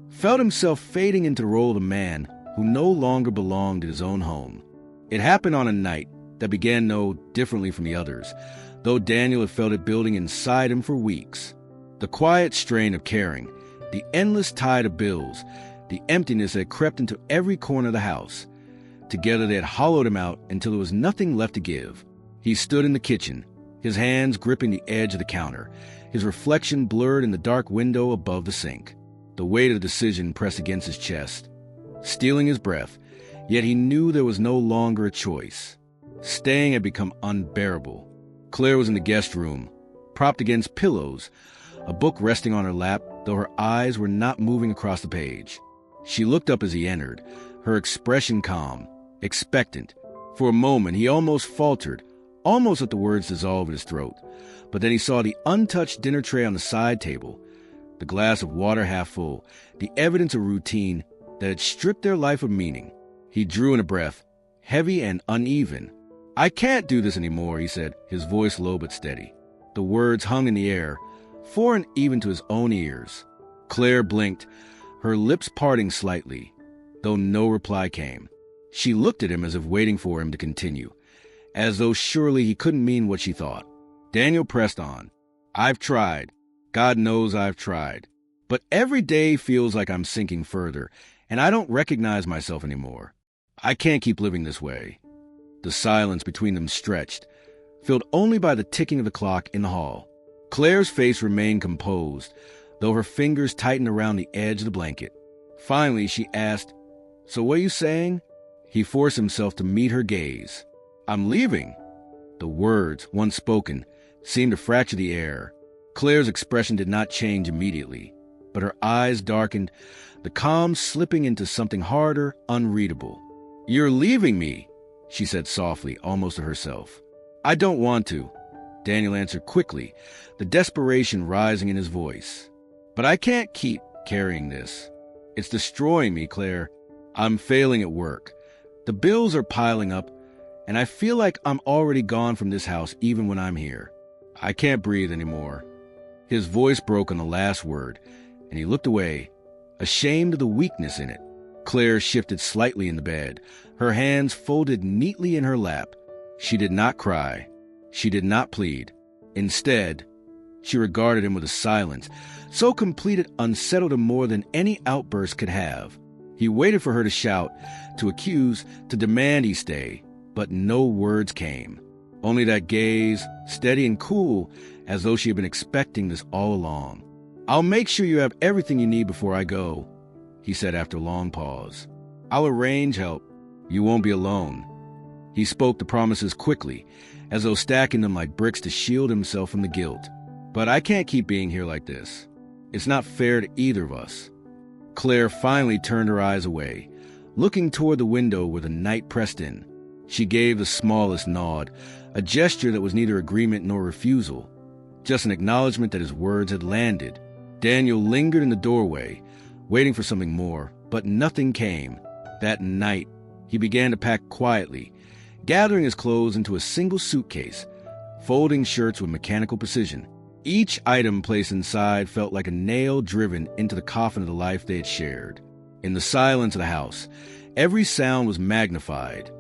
felt himself fading into the role of a man who no longer belonged in his own home. It happened on a night that began no differently from the others, though Daniel had felt it building inside him for weeks. The quiet strain of caring, the endless tide of bills, the emptiness that had crept into every corner of the house. Together they had hollowed him out until there was nothing left to give. He stood in the kitchen, his hands gripping the edge of the counter, his reflection blurred in the dark window above the sink. The weight of the decision pressed against his chest, stealing his breath, yet he knew there was no longer a choice. Staying had become unbearable. Claire was in the guest room, propped against pillows, a book resting on her lap, though her eyes were not moving across the page. She looked up as he entered, her expression calm, expectant. For a moment he almost faltered, almost let the words dissolve in his throat. But then he saw the untouched dinner tray on the side table, the glass of water half full, the evidence of routine that had stripped their life of meaning. He drew in a breath, heavy and uneven. "I can't do this anymore," he said, his voice low but steady. The words hung in the air, foreign even to his own ears. Claire blinked, her lips parting slightly, though no reply came. She looked at him as if waiting for him to continue, as though surely he couldn't mean what she thought. Daniel pressed on. "I've tried. God knows I've tried. But every day feels like I'm sinking further, and I don't recognize myself anymore. I can't keep living this way." The silence between them stretched, filled only by the ticking of the clock in the hall. Claire's face remained composed, though her fingers tightened around the edge of the blanket. Finally, she asked, "So what are you saying?" He forced himself to meet her gaze. "I'm leaving." The words, once spoken, seemed to fracture the air. Claire's expression did not change immediately, but her eyes darkened, the calm slipping into something harder, unreadable. "You're leaving me," she said softly, almost to herself. "I don't want to," Daniel answered quickly, the desperation rising in his voice. "But I can't keep carrying this. It's destroying me, Claire. I'm failing at work. The bills are piling up, and I feel like I'm already gone from this house even when I'm here. I can't breathe anymore." His voice broke on the last word, and he looked away, ashamed of the weakness in it. Claire shifted slightly in the bed, her hands folded neatly in her lap. She did not cry. She did not plead. Instead, she regarded him with a silence so complete it unsettled him more than any outburst could have. He waited for her to shout, to accuse, to demand he stay, but no words came. Only that gaze, steady and cool, as though she had been expecting this all along. "I'll make sure you have everything you need before I go," he said after a long pause. "I'll arrange help. You won't be alone." He spoke the promises quickly, as though stacking them like bricks to shield himself from the guilt. "But I can't keep being here like this. It's not fair to either of us." Claire finally turned her eyes away, looking toward the window where the night pressed in. She gave the smallest nod, a gesture that was neither agreement nor refusal, just an acknowledgement that his words had landed. Daniel lingered in the doorway, waiting for something more, but nothing came. That night, he began to pack quietly, gathering his clothes into a single suitcase, folding shirts with mechanical precision. Each item placed inside felt like a nail driven into the coffin of the life they had shared. In the silence of the house, every sound was magnified.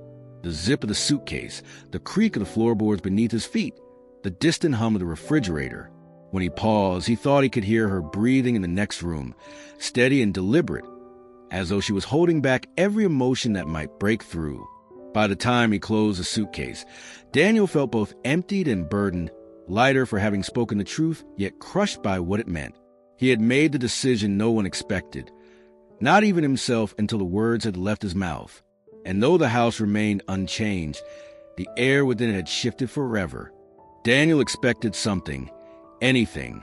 The zip of the suitcase, the creak of the floorboards beneath his feet, the distant hum of the refrigerator. When he paused, he thought he could hear her breathing in the next room, steady and deliberate, as though she was holding back every emotion that might break through. By the time he closed the suitcase, Daniel felt both emptied and burdened, lighter for having spoken the truth, yet crushed by what it meant. He had made the decision no one expected, not even himself until the words had left his mouth. And though the house remained unchanged, the air within it had shifted forever. Daniel expected something, anything,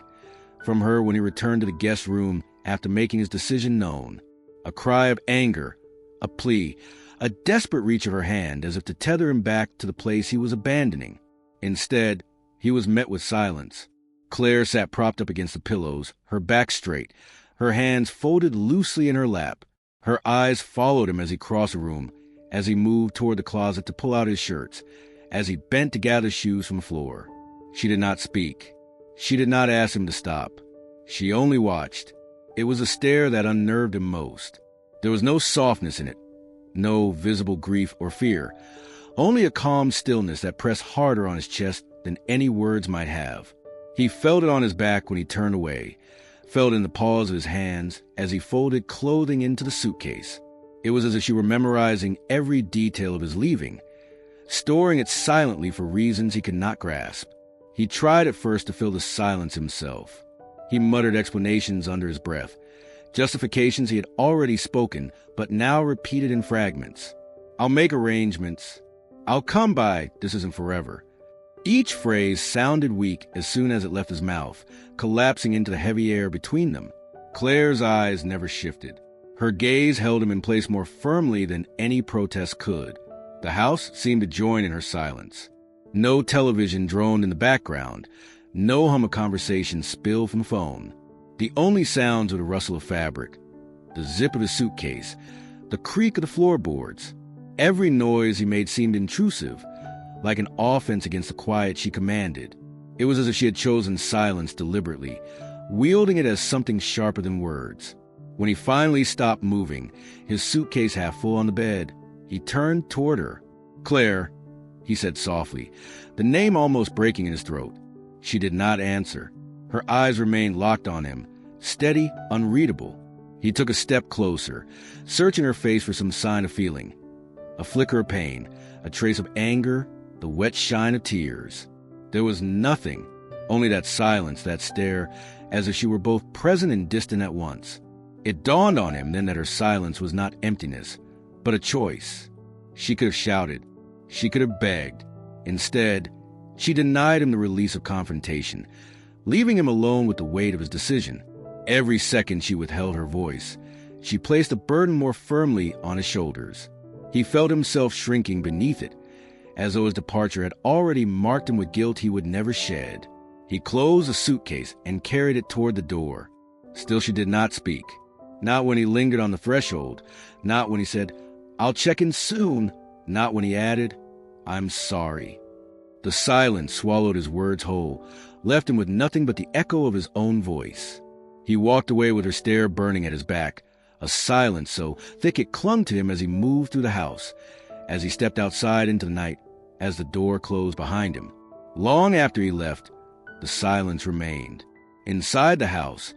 from her when he returned to the guest room after making his decision known. A cry of anger, a plea, a desperate reach of her hand as if to tether him back to the place he was abandoning. Instead, he was met with silence. Claire sat propped up against the pillows, her back straight, her hands folded loosely in her lap. Her eyes followed him as he crossed the room, as he moved toward the closet to pull out his shirts, as he bent to gather shoes from the floor. She did not speak. She did not ask him to stop. She only watched. It was a stare that unnerved him most. There was no softness in it, no visible grief or fear, only a calm stillness that pressed harder on his chest than any words might have. He felt it on his back when he turned away, felt it in the palms of his hands as he folded clothing into the suitcase. It was as if she were memorizing every detail of his leaving, storing it silently for reasons he could not grasp. He tried at first to fill the silence himself. He muttered explanations under his breath, justifications he had already spoken, but now repeated in fragments. "I'll make arrangements. I'll come by. This isn't forever." Each phrase sounded weak as soon as it left his mouth, collapsing into the heavy air between them. Claire's eyes never shifted. Her gaze held him in place more firmly than any protest could. The house seemed to join in her silence. No television droned in the background. No hum of conversation spilled from the phone. The only sounds were the rustle of fabric, the zip of his suitcase, the creak of the floorboards. Every noise he made seemed intrusive, like an offense against the quiet she commanded. It was as if she had chosen silence deliberately, wielding it as something sharper than words. When he finally stopped moving, his suitcase half full on the bed, he turned toward her. "Claire," he said softly, the name almost breaking in his throat. She did not answer. Her eyes remained locked on him, steady, unreadable. He took a step closer, searching her face for some sign of feeling. A flicker of pain, a trace of anger, the wet shine of tears. There was nothing, only that silence, that stare, as if she were both present and distant at once. It dawned on him then that her silence was not emptiness, but a choice. She could have shouted. She could have begged. Instead, she denied him the release of confrontation, leaving him alone with the weight of his decision. Every second she withheld her voice. She placed the burden more firmly on his shoulders. He felt himself shrinking beneath it, as though his departure had already marked him with guilt he would never shed. He closed the suitcase and carried it toward the door. Still she did not speak. Not when he lingered on the threshold. Not when he said, "I'll check in soon." Not when he added, "I'm sorry." The silence swallowed his words whole, left him with nothing but the echo of his own voice. He walked away with her stare burning at his back, a silence so thick it clung to him as he moved through the house, as he stepped outside into the night, as the door closed behind him. Long after he left, the silence remained. Inside the house,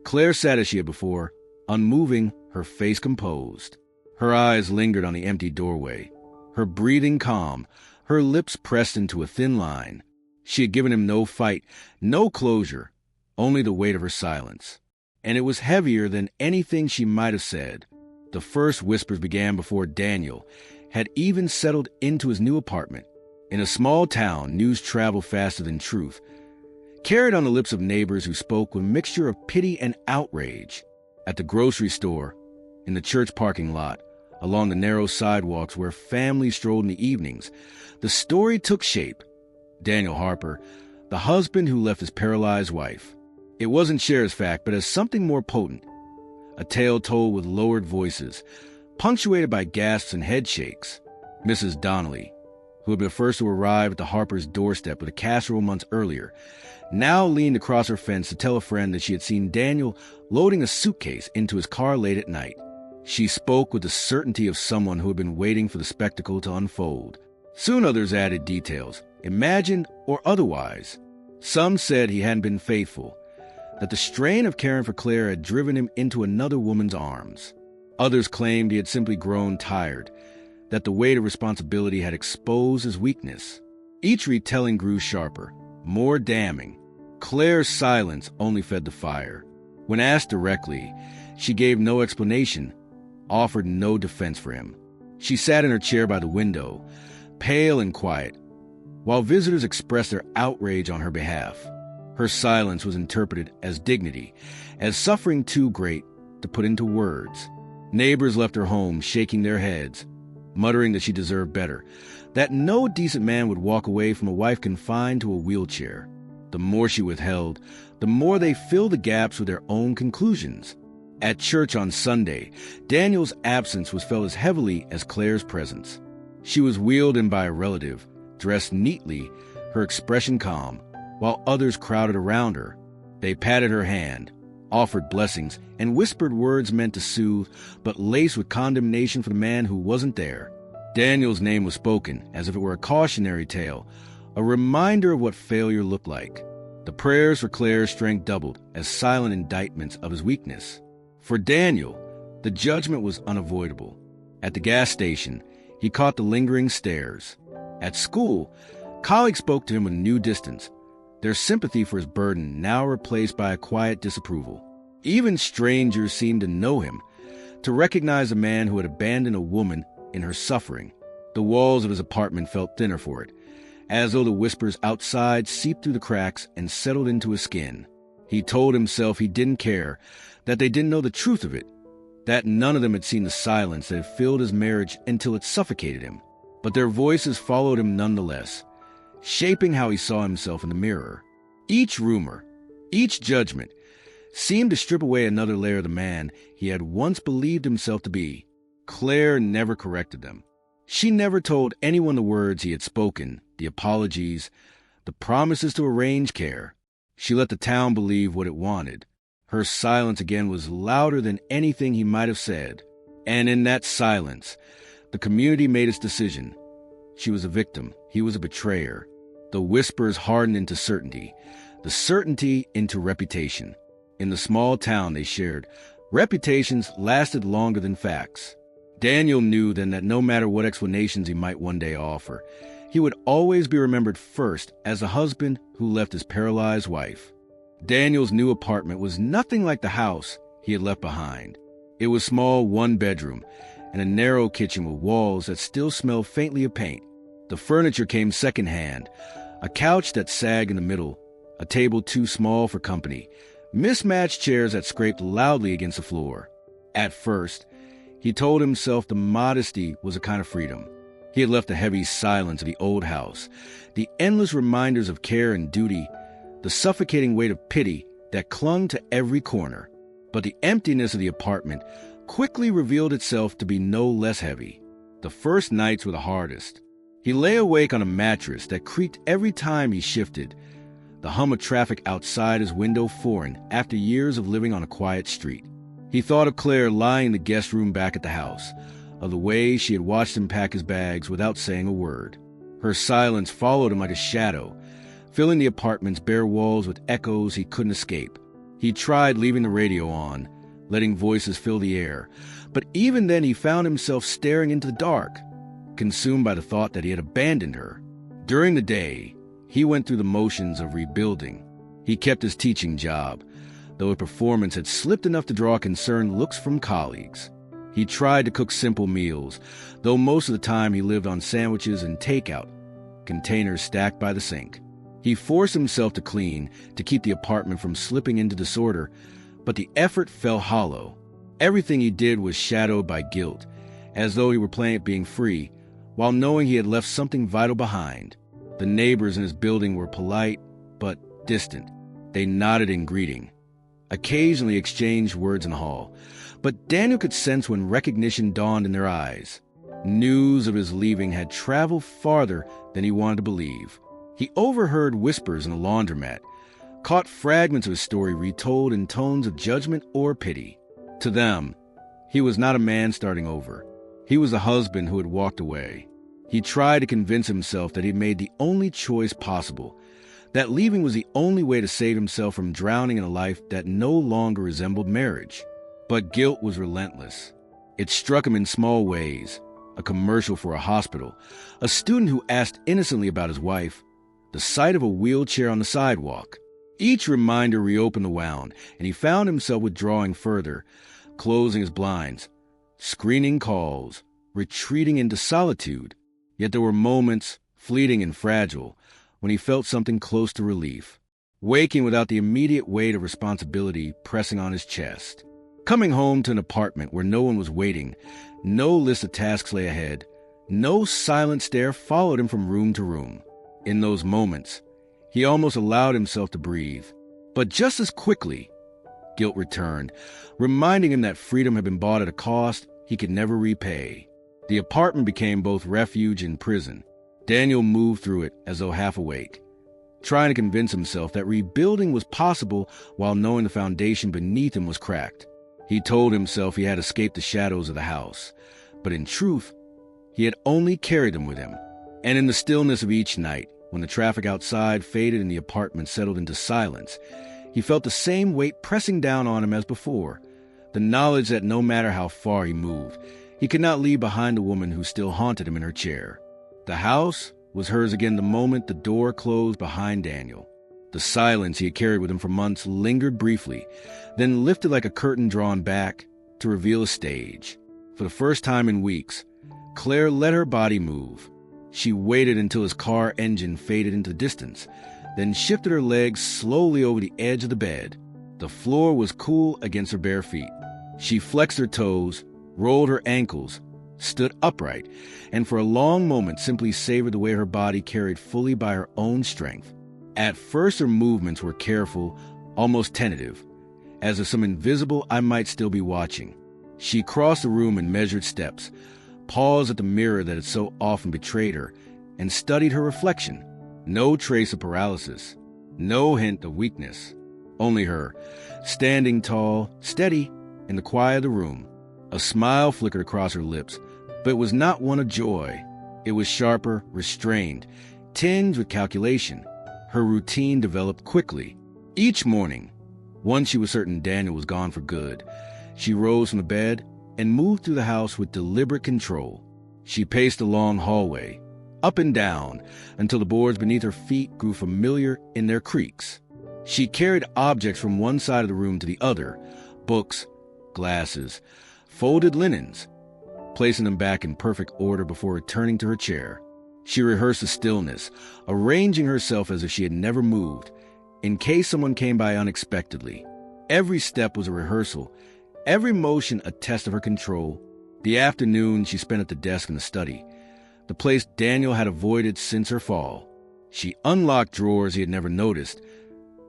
Claire sat as she had before, unmoving, her face composed. Her eyes lingered on the empty doorway, her breathing calm, her lips pressed into a thin line. She had given him no fight, no closure, only the weight of her silence. And it was heavier than anything she might have said. The first whispers began before Daniel had even settled into his new apartment. In a small town, news traveled faster than truth, carried on the lips of neighbors who spoke with a mixture of pity and outrage. At the grocery store, in the church parking lot, along the narrow sidewalks where families strolled in the evenings, the story took shape. Daniel Harper, the husband who left his paralyzed wife. It wasn't Cher's fact, but as something more potent. A tale told with lowered voices, punctuated by gasps and head shakes. Mrs. Donnelly, who had been the first to arrive at the Harper's doorstep with a casserole months earlier, now leaned across her fence to tell a friend that she had seen Daniel loading a suitcase into his car late at night. She spoke with the certainty of someone who had been waiting for the spectacle to unfold. Soon others added details, imagined or otherwise. Some said he hadn't been faithful, that the strain of caring for Claire had driven him into another woman's arms. Others claimed he had simply grown tired, that the weight of responsibility had exposed his weakness. Each retelling grew sharper, more damning. Claire's silence only fed the fire. When asked directly, she gave no explanation, offered no defense for him. She sat in her chair by the window, pale and quiet, while visitors expressed their outrage on her behalf. Her silence was interpreted as dignity, as suffering too great to put into words. Neighbors left her home shaking their heads, muttering that she deserved better, that no decent man would walk away from a wife confined to a wheelchair. The The more she withheld, the more they filled the gaps with their own conclusions. At church on Sunday, Daniel's absence was felt as heavily as Claire's presence. She was wheeled in by a relative, dressed neatly, her expression calm, while others crowded around her. They patted her hand, offered blessings, and whispered words meant to soothe, but laced with condemnation for the man who wasn't there. Daniel's name was spoken as if it were a cautionary tale, a reminder of what failure looked like. The prayers for Claire's strength doubled as silent indictments of his weakness. For Daniel, the judgment was unavoidable. At the gas station, he caught the lingering stares. At school, colleagues spoke to him with new distance, their sympathy for his burden now replaced by a quiet disapproval. Even strangers seemed to know him, to recognize a man who had abandoned a woman in her suffering. The walls of his apartment felt thinner for it, as though the whispers outside seeped through the cracks and settled into his skin. He told himself he didn't care, that they didn't know the truth of it, that none of them had seen the silence that had filled his marriage until it suffocated him. But their voices followed him nonetheless, shaping how he saw himself in the mirror. Each rumor, each judgment, seemed to strip away another layer of the man he had once believed himself to be. Claire never corrected them. She never told anyone the words he had spoken, the apologies, the promises to arrange care. She let the town believe what it wanted. Her silence again was louder than anything he might have said. And in that silence, the community made its decision. She was a victim. He was a betrayer. The whispers hardened into certainty, the certainty into reputation. In the small town they shared, reputations lasted longer than facts. Daniel knew then that no matter what explanations he might one day offer, he would always be remembered first as a husband who left his paralyzed wife. Daniel's new apartment was nothing like the house he had left behind. It was small, one bedroom, and a narrow kitchen with walls that still smelled faintly of paint. The furniture came secondhand, a couch that sagged in the middle, a table too small for company, mismatched chairs that scraped loudly against the floor. At first, he told himself the modesty was a kind of freedom. He had left the heavy silence of the old house, the endless reminders of care and duty, the suffocating weight of pity that clung to every corner. But the emptiness of the apartment quickly revealed itself to be no less heavy. The first nights were the hardest. He lay awake on a mattress that creaked every time he shifted, the hum of traffic outside his window foreign after years of living on a quiet street. He thought of Claire lying in the guest room back at the house, of the way she had watched him pack his bags without saying a word. Her silence followed him like a shadow, filling the apartment's bare walls with echoes he couldn't escape. He tried leaving the radio on, letting voices fill the air, but even then he found himself staring into the dark, consumed by the thought that he had abandoned her. During the day, he went through the motions of rebuilding. He kept his teaching job, though his performance had slipped enough to draw concerned looks from colleagues. He tried to cook simple meals, though most of the time he lived on sandwiches and takeout, containers stacked by the sink. He forced himself to clean, to keep the apartment from slipping into disorder, but the effort fell hollow. Everything he did was shadowed by guilt, as though he were playing at being free, while knowing he had left something vital behind. The neighbors in his building were polite, but distant. They nodded in greeting, occasionally exchanged words in the hall, but Daniel could sense when recognition dawned in their eyes. News of his leaving had traveled farther than he wanted to believe. He overheard whispers in the laundromat, caught fragments of his story retold in tones of judgment or pity. To them, he was not a man starting over. He was a husband who had walked away. He tried to convince himself that he made the only choice possible, that leaving was the only way to save himself from drowning in a life that no longer resembled marriage. But guilt was relentless. It struck him in small ways: a commercial for a hospital, a student who asked innocently about his wife, the sight of a wheelchair on the sidewalk. Each reminder reopened the wound, and he found himself withdrawing further, closing his blinds, screening calls, retreating into solitude. Yet there were moments, fleeting and fragile, when he felt something close to relief, waking without the immediate weight of responsibility pressing on his chest. Coming home to an apartment where no one was waiting, no list of tasks lay ahead, no silent stare followed him from room to room. In those moments, He almost allowed himself to breathe. But just as quickly, guilt returned, reminding him that freedom had been bought at a cost he could never repay. The apartment became both refuge and prison. Daniel moved through it as though half awake, trying to convince himself that rebuilding was possible while knowing the foundation beneath him was cracked. He told himself he had escaped the shadows of the house, but in truth, he had only carried them with him. And in the stillness of each night, when the traffic outside faded and the apartment settled into silence, he felt the same weight pressing down on him as before, the knowledge that no matter how far he moved, he could not leave behind the woman who still haunted him in her chair. The house was hers again the moment the door closed behind Daniel. The silence he had carried with him for months lingered briefly, then lifted like a curtain drawn back to reveal a stage. For the first time in weeks, Claire let her body move. She waited until his car engine faded into the distance, then shifted her legs slowly over the edge of the bed. The floor was cool against her bare feet. She flexed her toes, rolled her ankles, stood upright, and for a long moment simply savored the way her body carried fully by her own strength. At first her movements were careful, almost tentative, as if some invisible I might still be watching. She crossed the room in measured steps, paused at the mirror that had so often betrayed her, and studied her reflection. No trace of paralysis, no hint of weakness. Only her, standing tall, steady, in the quiet of the room. A smile flickered across her lips, but it was not one of joy. It was sharper, restrained, tinged with calculation. Her routine developed quickly. Each morning, once she was certain Daniel was gone for good, she rose from the bed and moved through the house with deliberate control. She paced the long hallway, up and down, until the boards beneath her feet grew familiar in their creaks. She carried objects from one side of the room to the other, books, glasses, folded linens, placing them back in perfect order before returning to her chair. She rehearsed the stillness, arranging herself as if she had never moved, in case someone came by unexpectedly. Every step was a rehearsal, every motion a test of her control. The afternoon she spent at the desk in the study, the place Daniel had avoided since her fall. She unlocked drawers he had never noticed,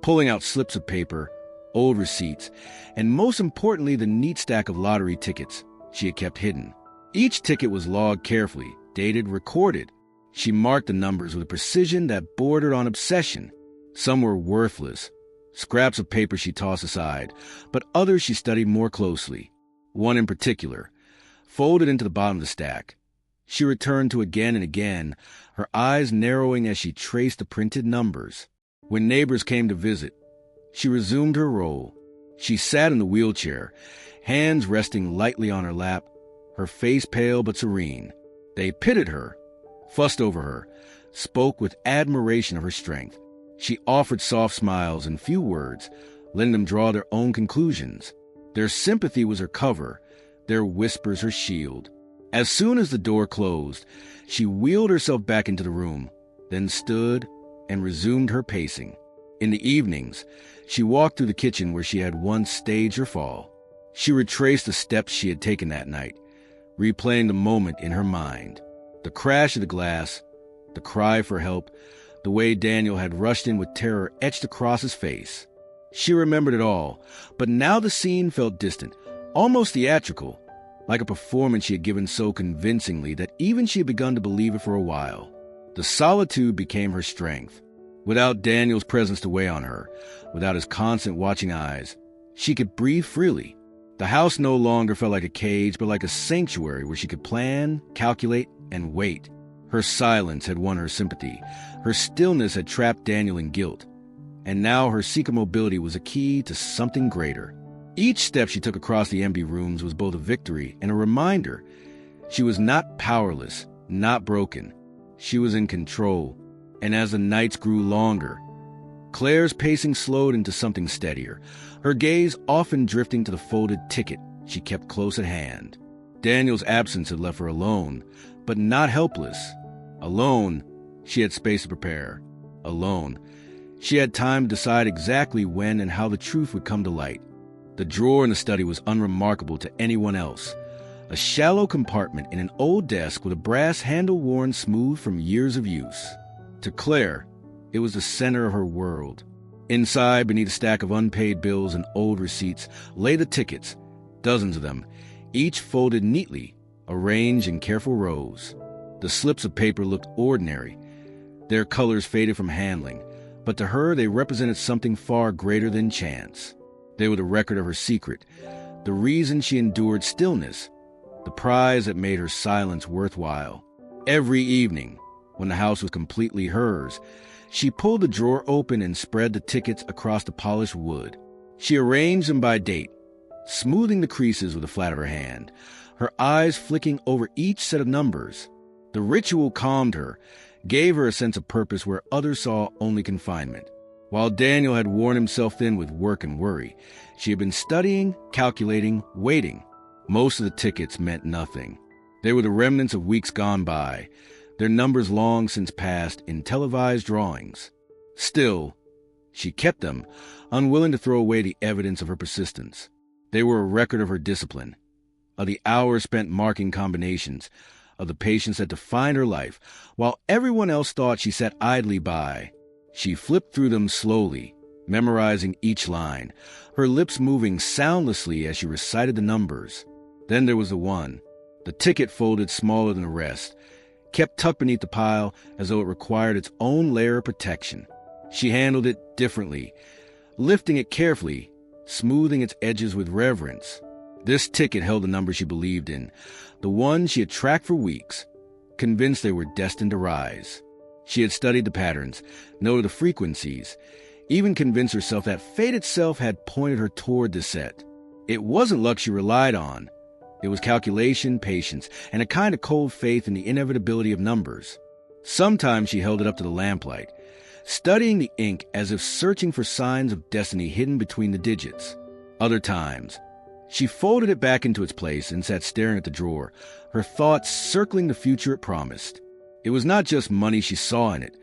pulling out slips of paper, old receipts, and most importantly, the neat stack of lottery tickets she had kept hidden. Each ticket was logged carefully, dated, recorded. She marked the numbers with a precision that bordered on obsession. Some were worthless, scraps of paper she tossed aside, but others she studied more closely. One in particular, folded into the bottom of the stack. She returned to again and again, her eyes narrowing as she traced the printed numbers. When neighbors came to visit, she resumed her role. She sat in the wheelchair, hands resting lightly on her lap, her face pale but serene. They pitied her, fussed over her, spoke with admiration of her strength. She offered soft smiles and few words, letting them draw their own conclusions. Their sympathy was her cover, their whispers her shield. As soon as the door closed, she wheeled herself back into the room, then stood and resumed her pacing. In the evenings, she walked through the kitchen where she had once staged her fall. She retraced the steps she had taken that night, replaying the moment in her mind. The crash of the glass, the cry for help, the way Daniel had rushed in with terror etched across his face. She remembered it all, but now the scene felt distant, almost theatrical, like a performance she had given so convincingly that even she had begun to believe it for a while. The solitude became her strength. Without Daniel's presence to weigh on her, without his constant watching eyes, she could breathe freely. The house no longer felt like a cage, but like a sanctuary where she could plan, calculate, and wait. Her silence had won her sympathy. Her stillness had trapped Daniel in guilt. And now her secret mobility was a key to something greater. Each step she took across the empty rooms was both a victory and a reminder. She was not powerless, not broken. She was in control. And as the nights grew longer, Claire's pacing slowed into something steadier, her gaze often drifting to the folded ticket she kept close at hand. Daniel's absence had left her alone, but not helpless. Alone, she had space to prepare. Alone, she had time to decide exactly when and how the truth would come to light. The drawer in the study was unremarkable to anyone else. A shallow compartment in an old desk with a brass handle worn smooth from years of use. To Claire, It was the center of her world. Inside, beneath a stack of unpaid bills and old receipts, lay the tickets, dozens of them, each folded neatly, arranged in careful rows. The slips of paper looked ordinary. Their colors faded from handling, but to her they represented something far greater than chance. They were the record of her secret, the reason she endured stillness, the prize that made her silence worthwhile. Every evening, when the house was completely hers, she pulled the drawer open and spread the tickets across the polished wood. She arranged them by date, smoothing the creases with the flat of her hand, her eyes flicking over each set of numbers. The ritual calmed her, gave her a sense of purpose where others saw only confinement. While Daniel had worn himself thin with work and worry, she had been studying, calculating, waiting. Most of the tickets meant nothing. They were the remnants of weeks gone by, their numbers long since passed in televised drawings. Still, she kept them, unwilling to throw away the evidence of her persistence. They were a record of her discipline, of the hours spent marking combinations, of the patience that defined her life. While everyone else thought she sat idly by, she flipped through them slowly, memorizing each line, her lips moving soundlessly as she recited the numbers. Then there was the ticket folded smaller than the rest, kept tucked beneath the pile as though it required its own layer of protection. She handled it differently, lifting it carefully, smoothing its edges with reverence. This ticket held the number she believed in, the one she had tracked for weeks, convinced they were destined to rise. She had studied the patterns, noted the frequencies, even convinced herself that fate itself had pointed her toward the set. It wasn't luck she relied on. It was calculation, patience, and a kind of cold faith in the inevitability of numbers. Sometimes she held it up to the lamplight, studying the ink as if searching for signs of destiny hidden between the digits. Other times, she folded it back into its place and sat staring at the drawer, her thoughts circling the future it promised. It was not just money she saw in it,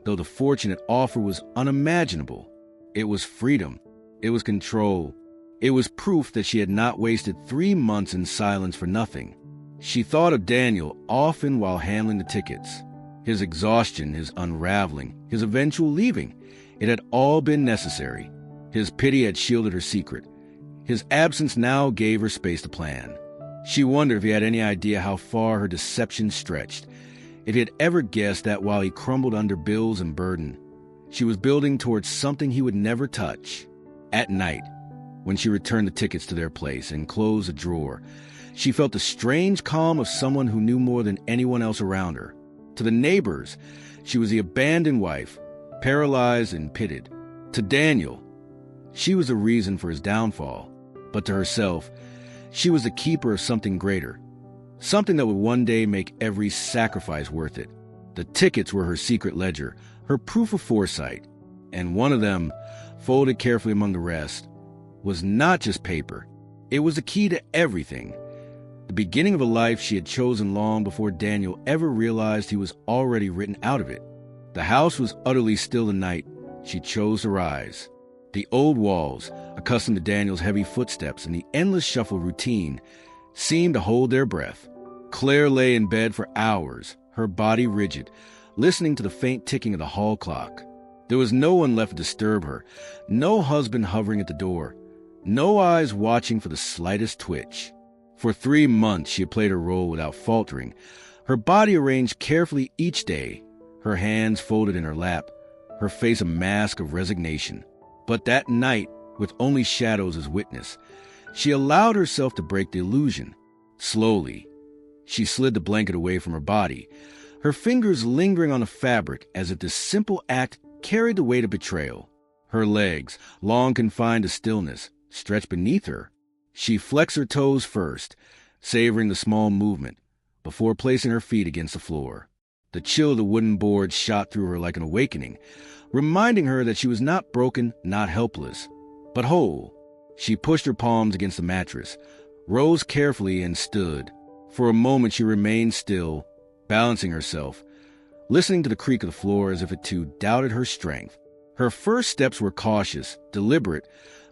though the fortune it offered was unimaginable. It was freedom. It was control. It was proof that she had not wasted 3 months in silence for nothing. She thought of Daniel often while handling the tickets. His exhaustion, his unraveling, his eventual leaving. It had all been necessary. His pity had shielded her secret. His absence now gave her space to plan. She wondered if he had any idea how far her deception stretched, if he had ever guessed that while he crumbled under bills and burden, she was building towards something he would never touch. At night, when she returned the tickets to their place and closed the drawer, she felt the strange calm of someone who knew more than anyone else around her. To the neighbors, she was the abandoned wife, paralyzed and pitted. To Daniel, she was the reason for his downfall. But to herself, she was the keeper of something greater, something that would one day make every sacrifice worth it. The tickets were her secret ledger, her proof of foresight, and one of them, folded carefully among the rest, was not just paper. It was the key to everything, the beginning of a life she had chosen long before Daniel ever realized he was already written out of it. The house was utterly still the night she chose to rise. The old walls, accustomed to Daniel's heavy footsteps and the endless shuffle routine, seemed to hold their breath. Claire lay in bed for hours, her body rigid, listening to the faint ticking of the hall clock. There was no one left to disturb her, no husband hovering at the door, no eyes watching for the slightest twitch. For 3 months she had played her role without faltering, her body arranged carefully each day, her hands folded in her lap, her face a mask of resignation. But that night, with only shadows as witness, she allowed herself to break the illusion. Slowly, she slid the blanket away from her body, her fingers lingering on the fabric as if this simple act carried the weight of betrayal. Her legs, long confined to stillness, stretched beneath her. She flexed her toes first, savoring the small movement, before placing her feet against the floor. The chill of the wooden boards shot through her like an awakening, reminding her that she was not broken, not helpless, but whole. She pushed her palms against the mattress, rose carefully and stood. For a moment she remained still, balancing herself, listening to the creak of the floor as if it too doubted her strength. Her first steps were cautious, deliberate,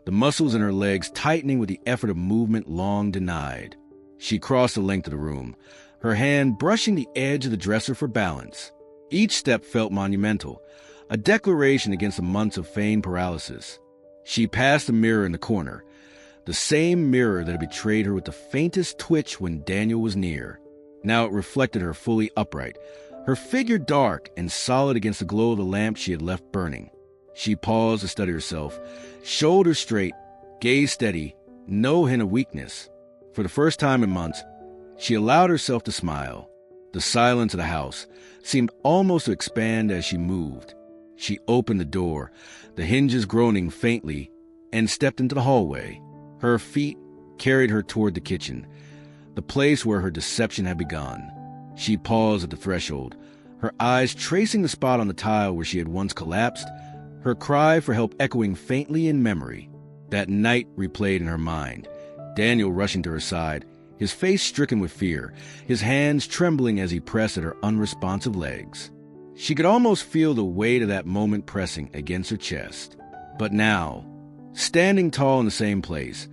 the muscles in her legs tightening with the effort of movement long denied. She crossed the length of the room, her hand brushing the edge of the dresser for balance. Each step felt monumental, a declaration against the months of feigned paralysis. She passed the mirror in the corner, the same mirror that had betrayed her with the faintest twitch when Daniel was near. Now it reflected her fully upright, her figure dark and solid against the glow of the lamp she had left burning. She paused to study herself, shoulders straight, gaze steady, no hint of weakness. For the first time in months, she allowed herself to smile. The silence of the house seemed almost to expand as she moved. She opened the door, the hinges groaning faintly, and stepped into the hallway. Her feet carried her toward the kitchen, the place where her deception had begun. She paused at the threshold, her eyes tracing the spot on the tile where she had once collapsed, her cry for help echoing faintly in memory. That night replayed in her mind, Daniel rushing to her side, his face stricken with fear, his hands trembling as he pressed at her unresponsive legs. She could almost feel the weight of that moment pressing against her chest. But now, standing tall in the same place,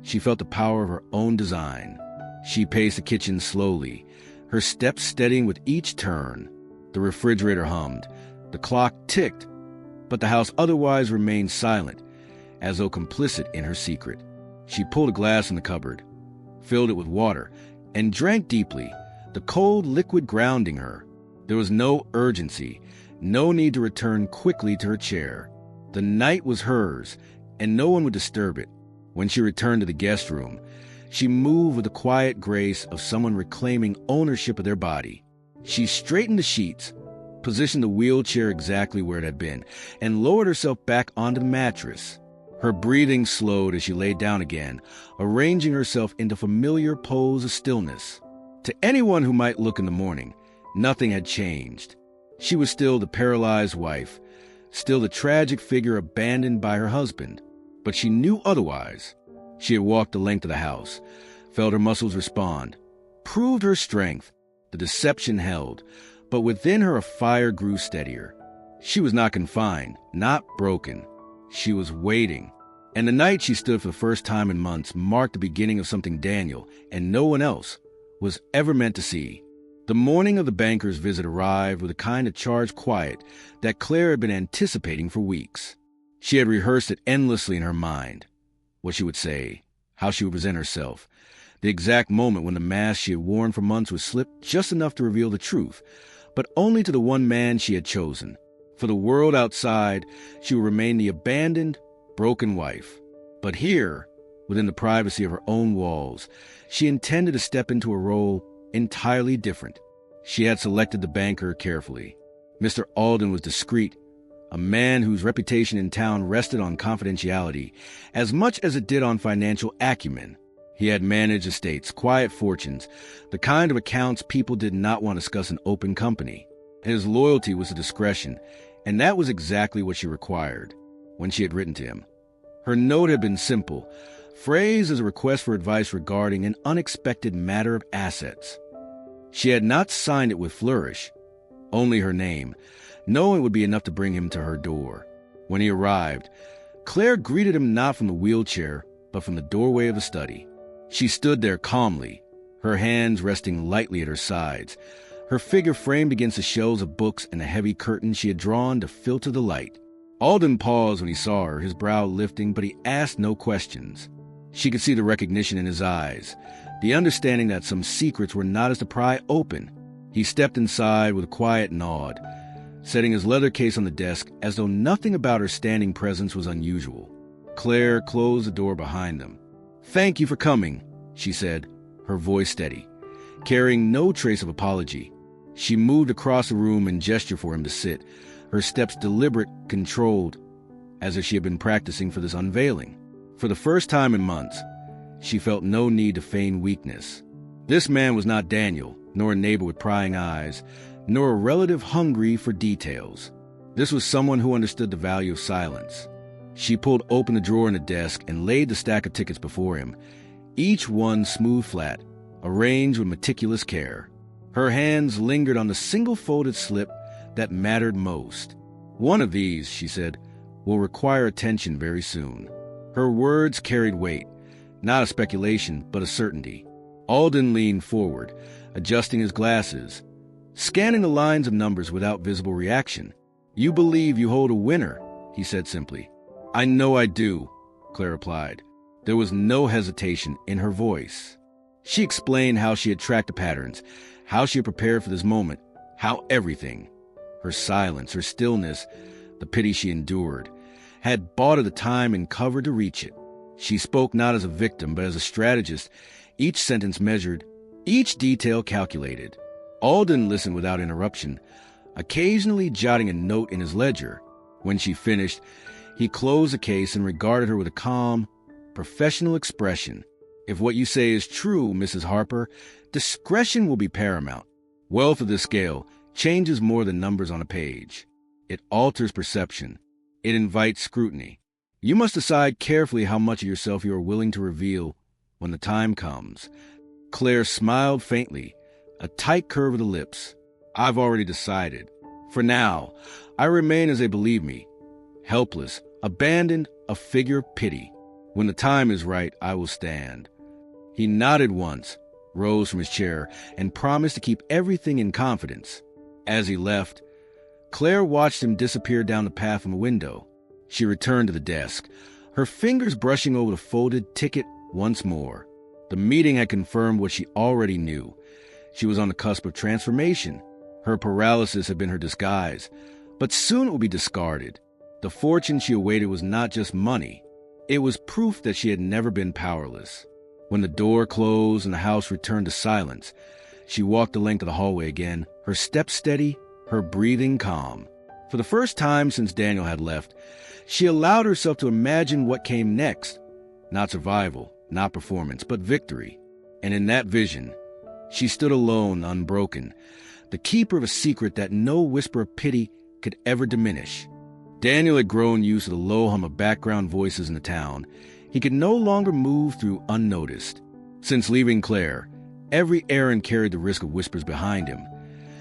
she felt the power of her own design. She paced the kitchen slowly, her steps steadying with each turn. The refrigerator hummed, the clock ticked, but the house otherwise remained silent, as though complicit in her secret. She pulled a glass from the cupboard, filled it with water, and drank deeply, the cold liquid grounding her. There was no urgency, no need to return quickly to her chair. The night was hers, and no one would disturb it. When she returned to the guest room, she moved with the quiet grace of someone reclaiming ownership of their body. She straightened the sheets, positioned the wheelchair exactly where it had been, and lowered herself back onto the mattress. Her breathing slowed as she lay down again, arranging herself into familiar pose of stillness. To anyone who might look in the morning, nothing had changed. She was still the paralyzed wife, still the tragic figure abandoned by her husband. But she knew otherwise. She had walked the length of the house, felt her muscles respond, proved her strength. The deception held, but within her a fire grew steadier. She was not confined, not broken. She was waiting. And the night she stood for the first time in months marked the beginning of something Daniel, and no one else, was ever meant to see. The morning of the banker's visit arrived with a kind of charged quiet that Claire had been anticipating for weeks. She had rehearsed it endlessly in her mind. What she would say, how she would present herself, the exact moment when the mask she had worn for months would slip just enough to reveal the truth, but only to the one man she had chosen. For the world outside, she would remain the abandoned, broken wife. But here, within the privacy of her own walls, she intended to step into a role entirely different. She had selected the banker carefully. Mr. Alden was discreet, a man whose reputation in town rested on confidentiality as much as it did on financial acumen. He had managed estates, quiet fortunes, the kind of accounts people did not want to discuss in open company. His loyalty was to discretion, and that was exactly what she required when she had written to him. Her note had been simple, phrased as a request for advice regarding an unexpected matter of assets. She had not signed it with flourish, only her name, knowing it would be enough to bring him to her door. When he arrived, Claire greeted him not from the wheelchair, but from the doorway of the study. She stood there calmly, her hands resting lightly at her sides, her figure framed against the shelves of books and a heavy curtain she had drawn to filter the light. Alden paused when he saw her, his brow lifting, but he asked no questions. She could see the recognition in his eyes, the understanding that some secrets were not as to pry open. He stepped inside with a quiet nod, setting his leather case on the desk as though nothing about her standing presence was unusual. Claire closed the door behind them. "Thank you for coming," she said, her voice steady, carrying no trace of apology. She moved across the room and gestured for him to sit, her steps deliberate, controlled, as if she had been practicing for this unveiling. For the first time in months, she felt no need to feign weakness. This man was not Daniel, nor a neighbor with prying eyes, nor a relative hungry for details. This was someone who understood the value of silence. She pulled open the drawer in the desk and laid the stack of tickets before him, each one smooth flat, arranged with meticulous care. Her hands lingered on the single folded slip that mattered most. "One of these," she said, "will require attention very soon." Her words carried weight, not a speculation, but a certainty. Alden leaned forward, adjusting his glasses, scanning the lines of numbers without visible reaction. You believe you hold a winner, he said simply. I know I do, Claire replied. There was no hesitation in her voice. She explained how she had tracked the patterns, how she had prepared for this moment, how everything, her silence, her stillness, the pity she endured, had bought her the time and cover to reach it. She spoke not as a victim, but as a strategist, each sentence measured, each detail calculated. Alden listened without interruption, occasionally jotting a note in his ledger. When she finished, he closed the case and regarded her with a calm, professional expression. If what you say is true, Mrs. Harper, discretion will be paramount. Wealth of this scale changes more than numbers on a page. It alters perception. It invites scrutiny. You must decide carefully how much of yourself you are willing to reveal when the time comes. Claire smiled faintly, a tight curve of the lips. I've already decided. For now, I remain as they believe me. Helpless, abandoned, a figure of pity. When the time is right, I will stand. He nodded once, rose from his chair, and promised to keep everything in confidence. As he left, Claire watched him disappear down the path from the window. She returned to the desk, her fingers brushing over the folded ticket once more. The meeting had confirmed what she already knew. She was on the cusp of transformation. Her paralysis had been her disguise, but soon it would be discarded. The fortune she awaited was not just money. It was proof that she had never been powerless. When the door closed and the house returned to silence, she walked the length of the hallway again, her steps steady, her breathing calm. For the first time since Daniel had left, she allowed herself to imagine what came next. Not survival, not performance, but victory. And in that vision, she stood alone, unbroken, the keeper of a secret that no whisper of pity could ever diminish. Daniel had grown used to the low hum of background voices in the town. He could no longer move through unnoticed. Since leaving Claire, every errand carried the risk of whispers behind him,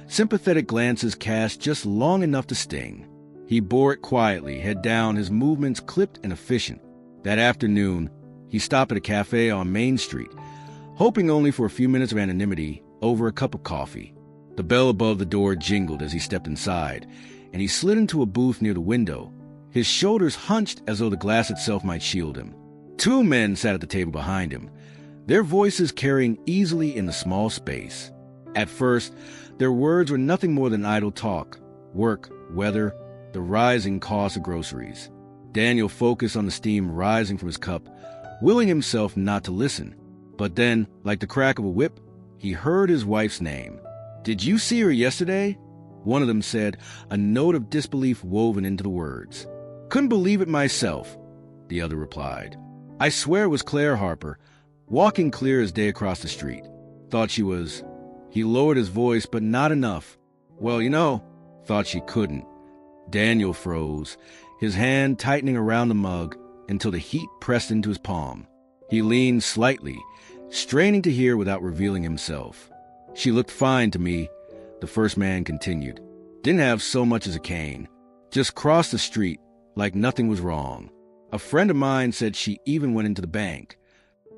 sympathetic glances cast just long enough to sting. He bore it quietly, head down, his movements clipped and efficient. That afternoon, he stopped at a cafe on Main Street, hoping only for a few minutes of anonymity over a cup of coffee. The bell above the door jingled as he stepped inside, and he slid into a booth near the window, his shoulders hunched as though the glass itself might shield him. Two men sat at the table behind him, their voices carrying easily in the small space. At first, their words were nothing more than idle talk, work, weather, the rising cost of groceries. Daniel focused on the steam rising from his cup, willing himself not to listen. But then, like the crack of a whip, he heard his wife's name. "Did you see her yesterday?" One of them said, a note of disbelief woven into the words. "Couldn't believe it myself," the other replied. "I swear it was Claire Harper, walking clear as day across the street. Thought she was..." He lowered his voice, but not enough. "Well, thought she couldn't." Daniel froze, his hand tightening around the mug until the heat pressed into his palm. He leaned slightly, straining to hear without revealing himself. "She looked fine to me," the first man continued. "Didn't have so much as a cane. Just crossed the street like nothing was wrong. A friend of mine said she even went into the bank."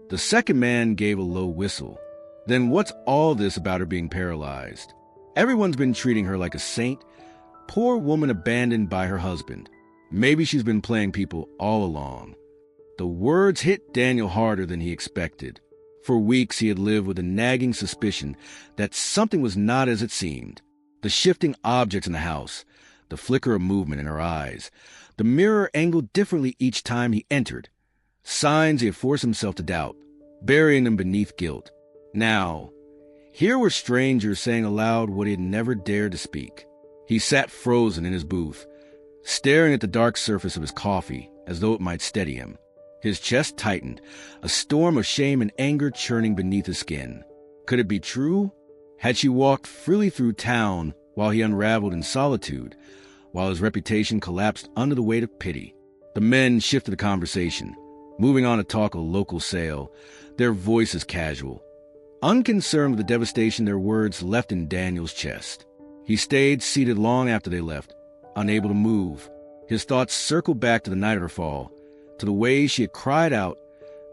The second man gave a low whistle. "Then what's all this about her being paralyzed? Everyone's been treating her like a saint. Poor woman abandoned by her husband. Maybe she's been playing people all along." The words hit Daniel harder than he expected. For weeks he had lived with a nagging suspicion that something was not as it seemed. The shifting objects in the house, the flicker of movement in her eyes, the mirror angled differently each time he entered. Signs he had forced himself to doubt, burying them beneath guilt. Now, here were strangers saying aloud what he had never dared to speak. He sat frozen in his booth, staring at the dark surface of his coffee as though it might steady him. His chest tightened, a storm of shame and anger churning beneath his skin. Could it be true? Had she walked freely through town while he unraveled in solitude, while his reputation collapsed under the weight of pity? The men shifted the conversation, moving on to talk of a local sale, their voices casual. Unconcerned with the devastation their words left in Daniel's chest. He stayed seated long after they left, unable to move. His thoughts circled back to the night of her fall, to the way she had cried out,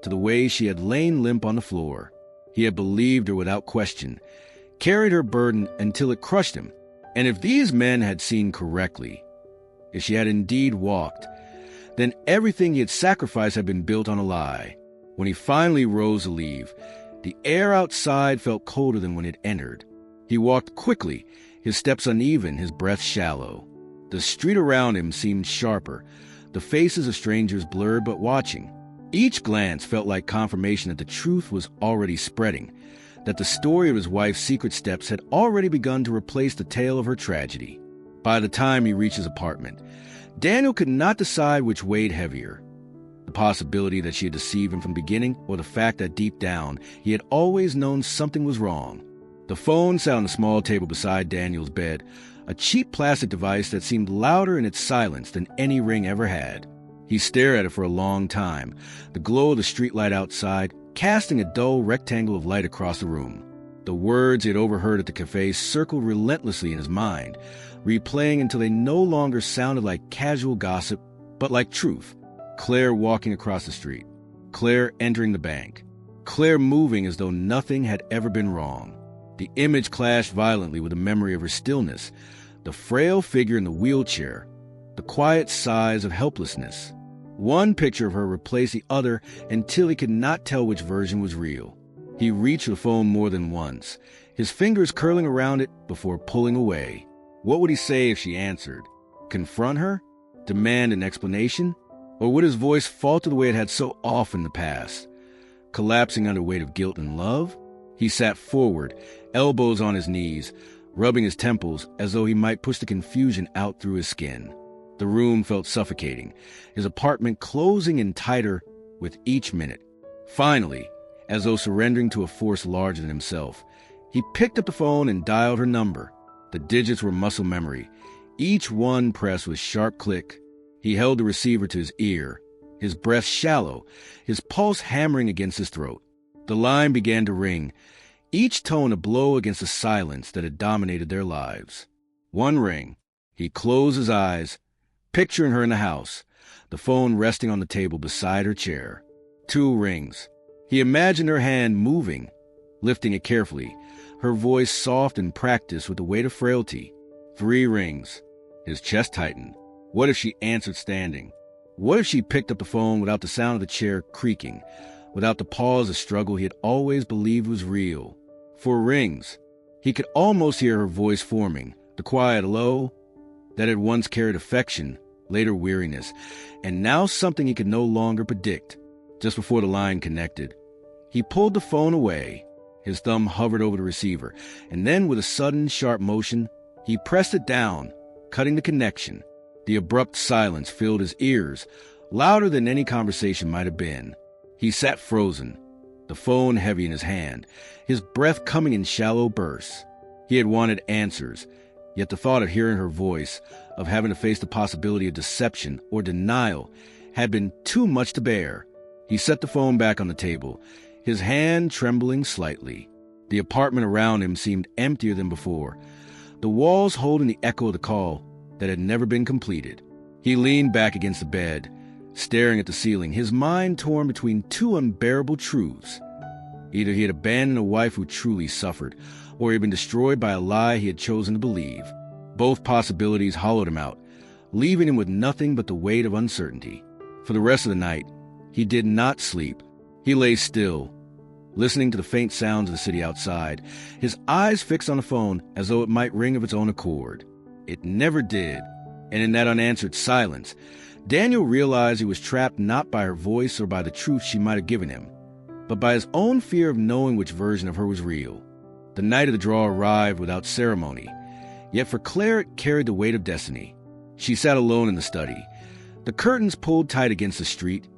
to the way she had lain limp on the floor. He had believed her without question, carried her burden until it crushed him. And if these men had seen correctly, if she had indeed walked, then everything he had sacrificed had been built on a lie. When he finally rose to leave, the air outside felt colder than when it entered. He walked quickly, his steps uneven, his breath shallow. The street around him seemed sharper, the faces of strangers blurred but watching. Each glance felt like confirmation that the truth was already spreading, that the story of his wife's secret steps had already begun to replace the tale of her tragedy. By the time he reached his apartment, Daniel could not decide which weighed heavier: the possibility that she had deceived him from the beginning, or the fact that deep down he had always known something was wrong. The phone sat on the small table beside Daniel's bed, a cheap plastic device that seemed louder in its silence than any ring ever had. He stared at it for a long time, the glow of the streetlight outside casting a dull rectangle of light across the room. The words he had overheard at the cafe circled relentlessly in his mind, replaying until they no longer sounded like casual gossip, but like truth. Claire walking across the street. Claire entering the bank. Claire moving as though nothing had ever been wrong. The image clashed violently with the memory of her stillness, the frail figure in the wheelchair, the quiet sighs of helplessness. One picture of her replaced the other until he could not tell which version was real. He reached for the phone more than once, his fingers curling around it before pulling away. What would he say if she answered? Confront her? Demand an explanation? Or would his voice falter the way it had so often in the past? Collapsing under weight of guilt and love? He sat forward, elbows on his knees, rubbing his temples as though he might push the confusion out through his skin. The room felt suffocating, his apartment closing in tighter with each minute. Finally, as though surrendering to a force larger than himself, he picked up the phone and dialed her number. The digits were muscle memory, each one pressed with sharp click. He held the receiver to his ear, his breath shallow, his pulse hammering against his throat. The line began to ring, each tone a blow against the silence that had dominated their lives. One ring. He closed his eyes, picturing her in the house, the phone resting on the table beside her chair. Two rings. He imagined her hand moving, lifting it carefully, her voice soft and practiced with the weight of frailty. Three rings. His chest tightened. What if she answered standing? What if she picked up the phone without the sound of the chair creaking, without the pause of struggle he had always believed was real? 4 rings. He could almost hear her voice forming, the quiet hello that had once carried affection, later weariness, and now something he could no longer predict. Just before the line connected, he pulled the phone away. His thumb hovered over the receiver, and then with a sudden, sharp motion, he pressed it down, cutting the connection. The abrupt silence filled his ears, louder than any conversation might have been. He sat frozen, the phone heavy in his hand, his breath coming in shallow bursts. He had wanted answers, yet the thought of hearing her voice, of having to face the possibility of deception or denial, had been too much to bear. He set the phone back on the table, his hand trembling slightly. The apartment around him seemed emptier than before, the walls holding the echo of the call that had never been completed. He leaned back against the bed, staring at the ceiling, his mind torn between two unbearable truths. Either he had abandoned a wife who truly suffered, or he had been destroyed by a lie he had chosen to believe. Both possibilities hollowed him out, leaving him with nothing but the weight of uncertainty. For the rest of the night, he did not sleep. He lay still, listening to the faint sounds of the city outside, his eyes fixed on the phone as though it might ring of its own accord. It never did, and in that unanswered silence, Daniel realized he was trapped not by her voice or by the truth she might have given him, but by his own fear of knowing which version of her was real. The night of the draw arrived without ceremony, yet for Claire it carried the weight of destiny. She sat alone in the study, the curtains pulled tight against the street,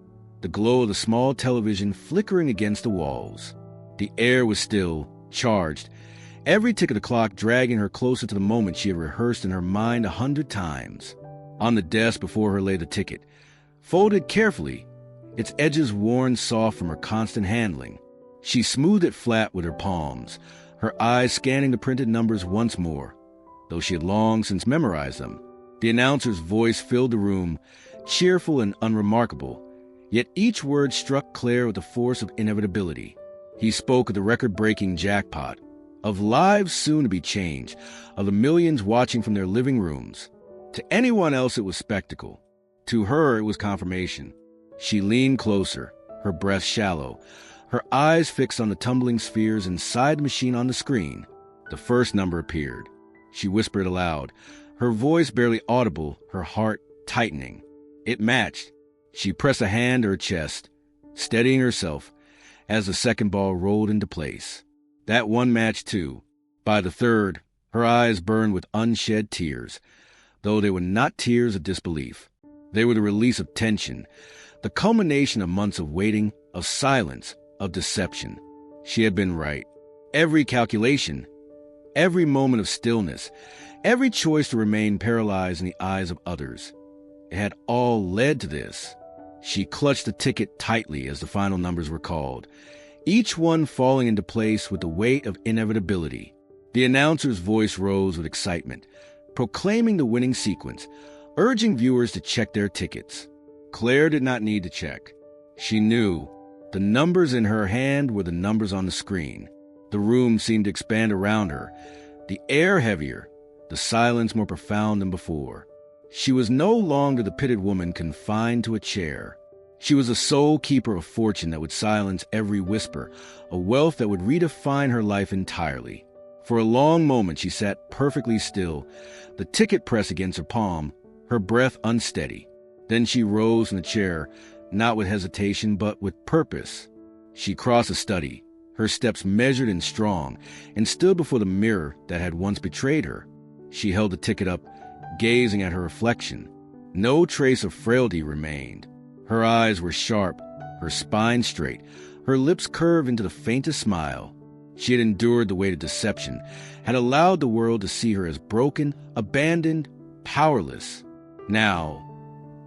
the glow of the small television flickering against the walls. The air was still, charged, every tick of the clock dragging her closer to the moment she had rehearsed in her mind 100 times. On the desk before her lay the ticket, folded carefully, its edges worn soft from her constant handling. She smoothed it flat with her palms, her eyes scanning the printed numbers once more, though she had long since memorized them. The announcer's voice filled the room, cheerful and unremarkable, yet each word struck Claire with the force of inevitability. He spoke of the record-breaking jackpot, of lives soon to be changed, of the millions watching from their living rooms. To anyone else, it was spectacle. To her, it was confirmation. She leaned closer, her breath shallow, her eyes fixed on the tumbling spheres inside the machine on the screen. The first number appeared. She whispered aloud, her voice barely audible, her heart tightening. It matched. She pressed a hand to her chest, steadying herself as the second ball rolled into place. That one matched too. By the third, her eyes burned with unshed tears, though they were not tears of disbelief. They were the release of tension, the culmination of months of waiting, of silence, of deception. She had been right. Every calculation, every moment of stillness, every choice to remain paralyzed in the eyes of others, it had all led to this. She clutched the ticket tightly as the final numbers were called, each one falling into place with the weight of inevitability. The announcer's voice rose with excitement, proclaiming the winning sequence, urging viewers to check their tickets. Claire did not need to check. She knew. The numbers in her hand were the numbers on the screen. The room seemed to expand around her, the air heavier, the silence more profound than before. She was no longer the pitted woman confined to a chair. She was a sole keeper of fortune that would silence every whisper, a wealth that would redefine her life entirely. For a long moment she sat perfectly still, the ticket pressed against her palm, her breath unsteady. Then she rose from the chair, not with hesitation but with purpose. She crossed the study, her steps measured and strong, and stood before the mirror that had once betrayed her. She held the ticket up, gazing at her reflection. No trace of frailty remained. Her eyes were sharp, her spine straight, her lips curved into the faintest smile. She had endured the weight of deception, had allowed the world to see her as broken, abandoned, powerless. Now,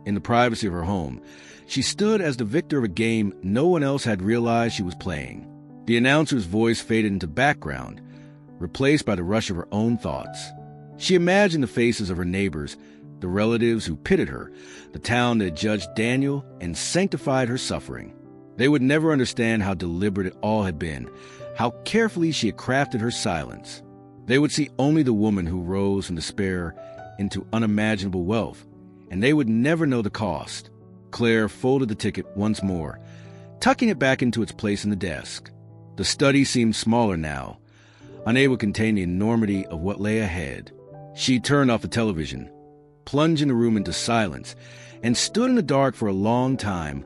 in the privacy of her home, she stood as the victor of a game no one else had realized she was playing. The announcer's voice faded into background, replaced by the rush of her own thoughts. She imagined the faces of her neighbors, the relatives who pitied her, the town that had judged Daniel and sanctified her suffering. They would never understand how deliberate it all had been, how carefully she had crafted her silence. They would see only the woman who rose from despair into unimaginable wealth, and they would never know the cost. Claire folded the ticket once more, tucking it back into its place in the desk. The study seemed smaller now, unable to contain the enormity of what lay ahead. She turned off the television, plunging the room into silence, and stood in the dark for a long time,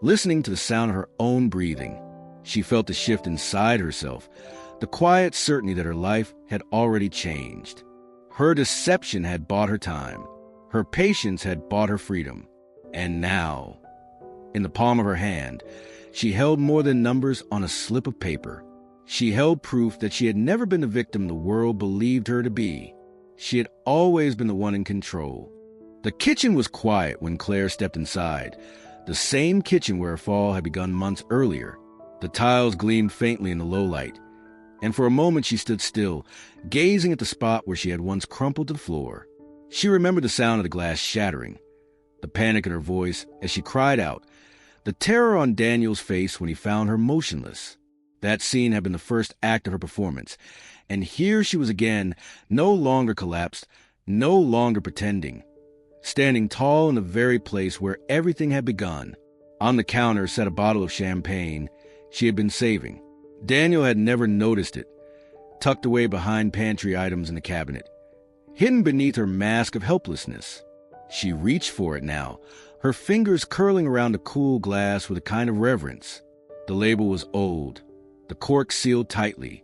listening to the sound of her own breathing. She felt the shift inside herself, the quiet certainty that her life had already changed. Her deception had bought her time. Her patience had bought her freedom. And now, in the palm of her hand, she held more than numbers on a slip of paper. She held proof that she had never been the victim the world believed her to be. She had always been the one in control. The kitchen was quiet when Claire stepped inside, the same kitchen where her fall had begun months earlier. The tiles gleamed faintly in the low light, and for a moment she stood still, gazing at the spot where she had once crumpled to the floor. She remembered the sound of the glass shattering, the panic in her voice as she cried out, the terror on Daniel's face when he found her motionless. That scene had been the first act of her performance, and here she was again, no longer collapsed, no longer pretending, standing tall in the very place where everything had begun. On the counter sat a bottle of champagne she had been saving. Daniel had never noticed it, tucked away behind pantry items in the cabinet, hidden beneath her mask of helplessness. She reached for it now, her fingers curling around the cool glass with a kind of reverence. The label was old, the cork sealed tightly,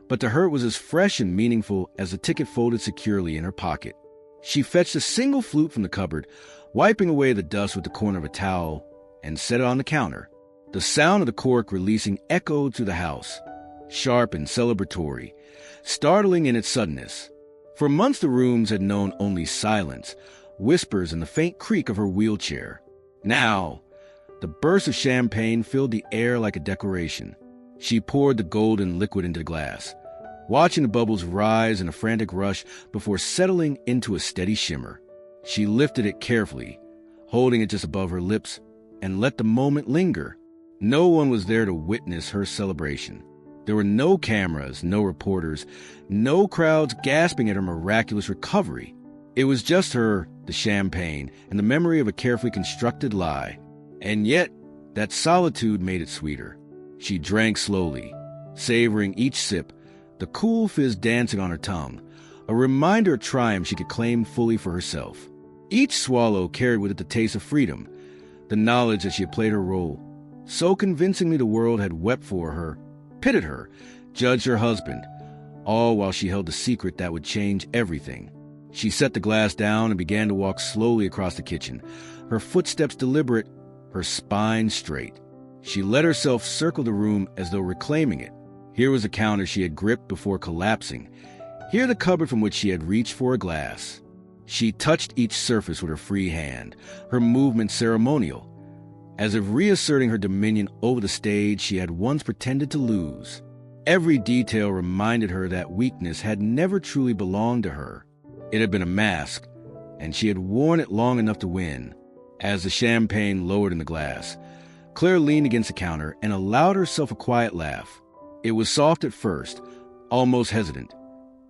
but to her it was as fresh and meaningful as the ticket folded securely in her pocket. She fetched a single flute from the cupboard, wiping away the dust with the corner of a towel, and set it on the counter. The sound of the cork releasing echoed through the house, sharp and celebratory, startling in its suddenness. For months the rooms had known only silence, whispers, and the faint creak of her wheelchair. Now, the burst of champagne filled the air like a decoration. She poured the golden liquid into the glass, watching the bubbles rise in a frantic rush before settling into a steady shimmer. She lifted it carefully, holding it just above her lips, and let the moment linger. No one was there to witness her celebration. There were no cameras, no reporters, no crowds gasping at her miraculous recovery. It was just her, the champagne, and the memory of a carefully constructed lie. And yet, that solitude made it sweeter. She drank slowly, savoring each sip, the cool fizz dancing on her tongue, a reminder of triumph she could claim fully for herself. Each swallow carried with it the taste of freedom, the knowledge that she had played her role. So convincingly the world had wept for her, pitied her, judged her husband, all while she held the secret that would change everything. She set the glass down and began to walk slowly across the kitchen, her footsteps deliberate, her spine straight. She let herself circle the room as though reclaiming it. Here was the counter she had gripped before collapsing. Here the cupboard from which she had reached for a glass. She touched each surface with her free hand, her movement ceremonial, as if reasserting her dominion over the stage she had once pretended to lose. Every detail reminded her that weakness had never truly belonged to her. It had been a mask, and she had worn it long enough to win. As the champagne lowered in the glass, Claire leaned against the counter and allowed herself a quiet laugh. It was soft at first, almost hesitant,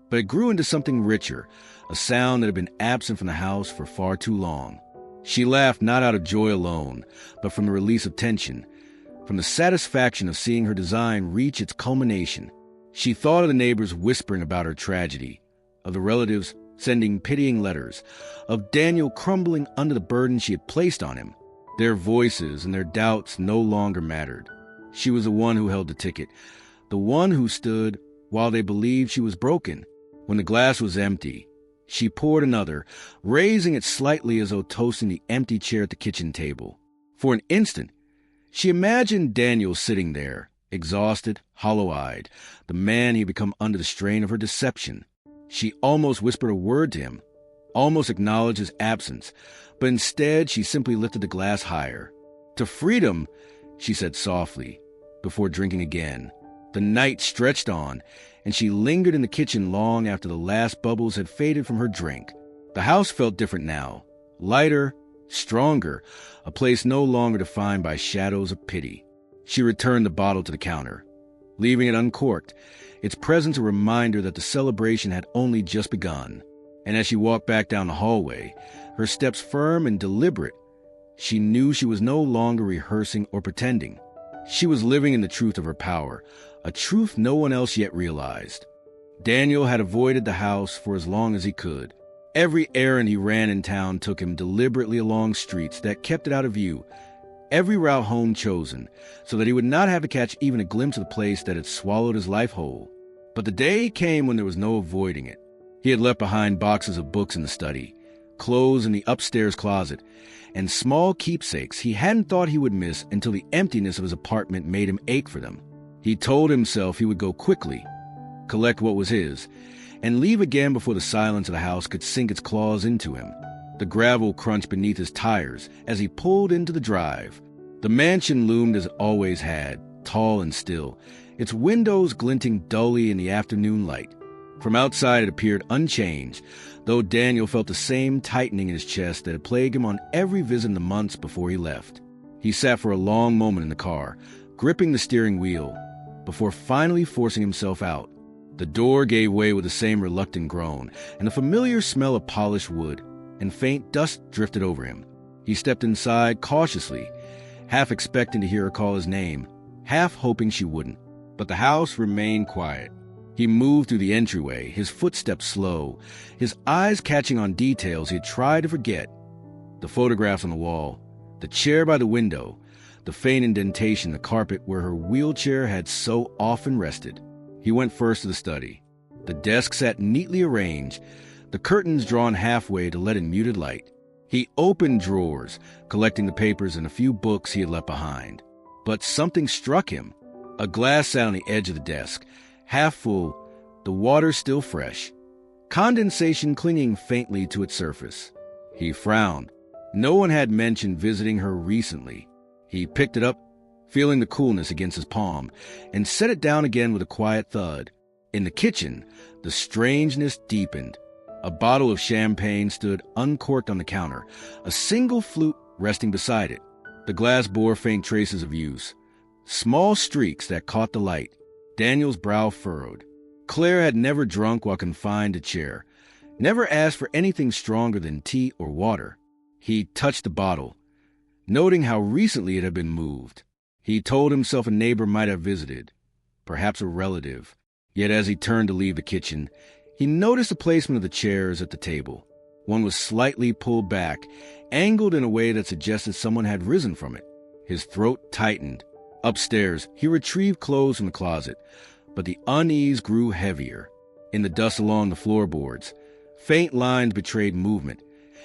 but it grew into something richer, a sound that had been absent from the house for far too long. She laughed not out of joy alone, but from the release of tension, from the satisfaction of seeing her design reach its culmination. She thought of the neighbors whispering about her tragedy, of the relatives sending pitying letters, of Daniel crumbling under the burden she had placed on him. Their voices and their doubts no longer mattered. She was the one who held the ticket, the one who stood while they believed she was broken. When the glass was empty, she poured another, raising it slightly as though toasting the empty chair at the kitchen table. For an instant, she imagined Daniel sitting there, exhausted, hollow-eyed, the man he had become under the strain of her deception. She almost whispered a word to him, almost acknowledged his absence, but instead she simply lifted the glass higher. "To freedom," she said softly, before drinking again. The night stretched on, and she lingered in the kitchen long after the last bubbles had faded from her drink. The house felt different now, lighter, stronger, a place no longer defined by shadows of pity. She returned the bottle to the counter, leaving it uncorked, its presence a reminder that the celebration had only just begun. And as she walked back down the hallway, her steps firm and deliberate, she knew she was no longer rehearsing or pretending. She was living in the truth of her power, a truth no one else yet realized. Daniel had avoided the house for as long as he could. Every errand he ran in town took him deliberately along streets that kept it out of view, every route home chosen, so that he would not have to catch even a glimpse of the place that had swallowed his life whole. But the day came when there was no avoiding it. He had left behind boxes of books in the study, clothes in the upstairs closet, and small keepsakes he hadn't thought he would miss until the emptiness of his apartment made him ache for them. He told himself he would go quickly, collect what was his, and leave again before the silence of the house could sink its claws into him. The gravel crunched beneath his tires as he pulled into the drive. The mansion loomed as it always had, tall and still, its windows glinting dully in the afternoon light. From outside it appeared unchanged, though Daniel felt the same tightening in his chest that had plagued him on every visit in the months before he left. He sat for a long moment in the car, gripping the steering wheel, before finally forcing himself out. The door gave way with the same reluctant groan, and a familiar smell of polished wood and faint dust drifted over him. He stepped inside cautiously, half expecting to hear her call his name, half hoping she wouldn't. But the house remained quiet. He moved through the entryway, his footsteps slow, his eyes catching on details he had tried to forget. The photographs on the wall, the chair by the window, the faint indentation in the carpet where her wheelchair had so often rested. He went first to the study. The desk sat neatly arranged, the curtains drawn halfway to let in muted light. He opened drawers, collecting the papers and a few books he had left behind. But something struck him. A glass sat on the edge of the desk, half full, the water still fresh, condensation clinging faintly to its surface. He frowned. No one had mentioned visiting her recently. He picked it up, feeling the coolness against his palm, and set it down again with a quiet thud. In the kitchen, the strangeness deepened. A bottle of champagne stood uncorked on the counter, a single flute resting beside it. The glass bore faint traces of use, small streaks that caught the light. Daniel's brow furrowed. Claire had never drunk while confined to chair, Never asked for anything stronger than tea or water. He touched the bottle, noting how recently it had been moved. He told himself a neighbor might have visited, perhaps a relative. Yet as he turned to leave the kitchen, he noticed the placement of the chairs at the table. One was slightly pulled back, angled in a way that suggested someone had risen from it. His throat tightened. Upstairs, he retrieved clothes from the closet, but the unease grew heavier. In the dust along the floorboards, faint lines betrayed movement,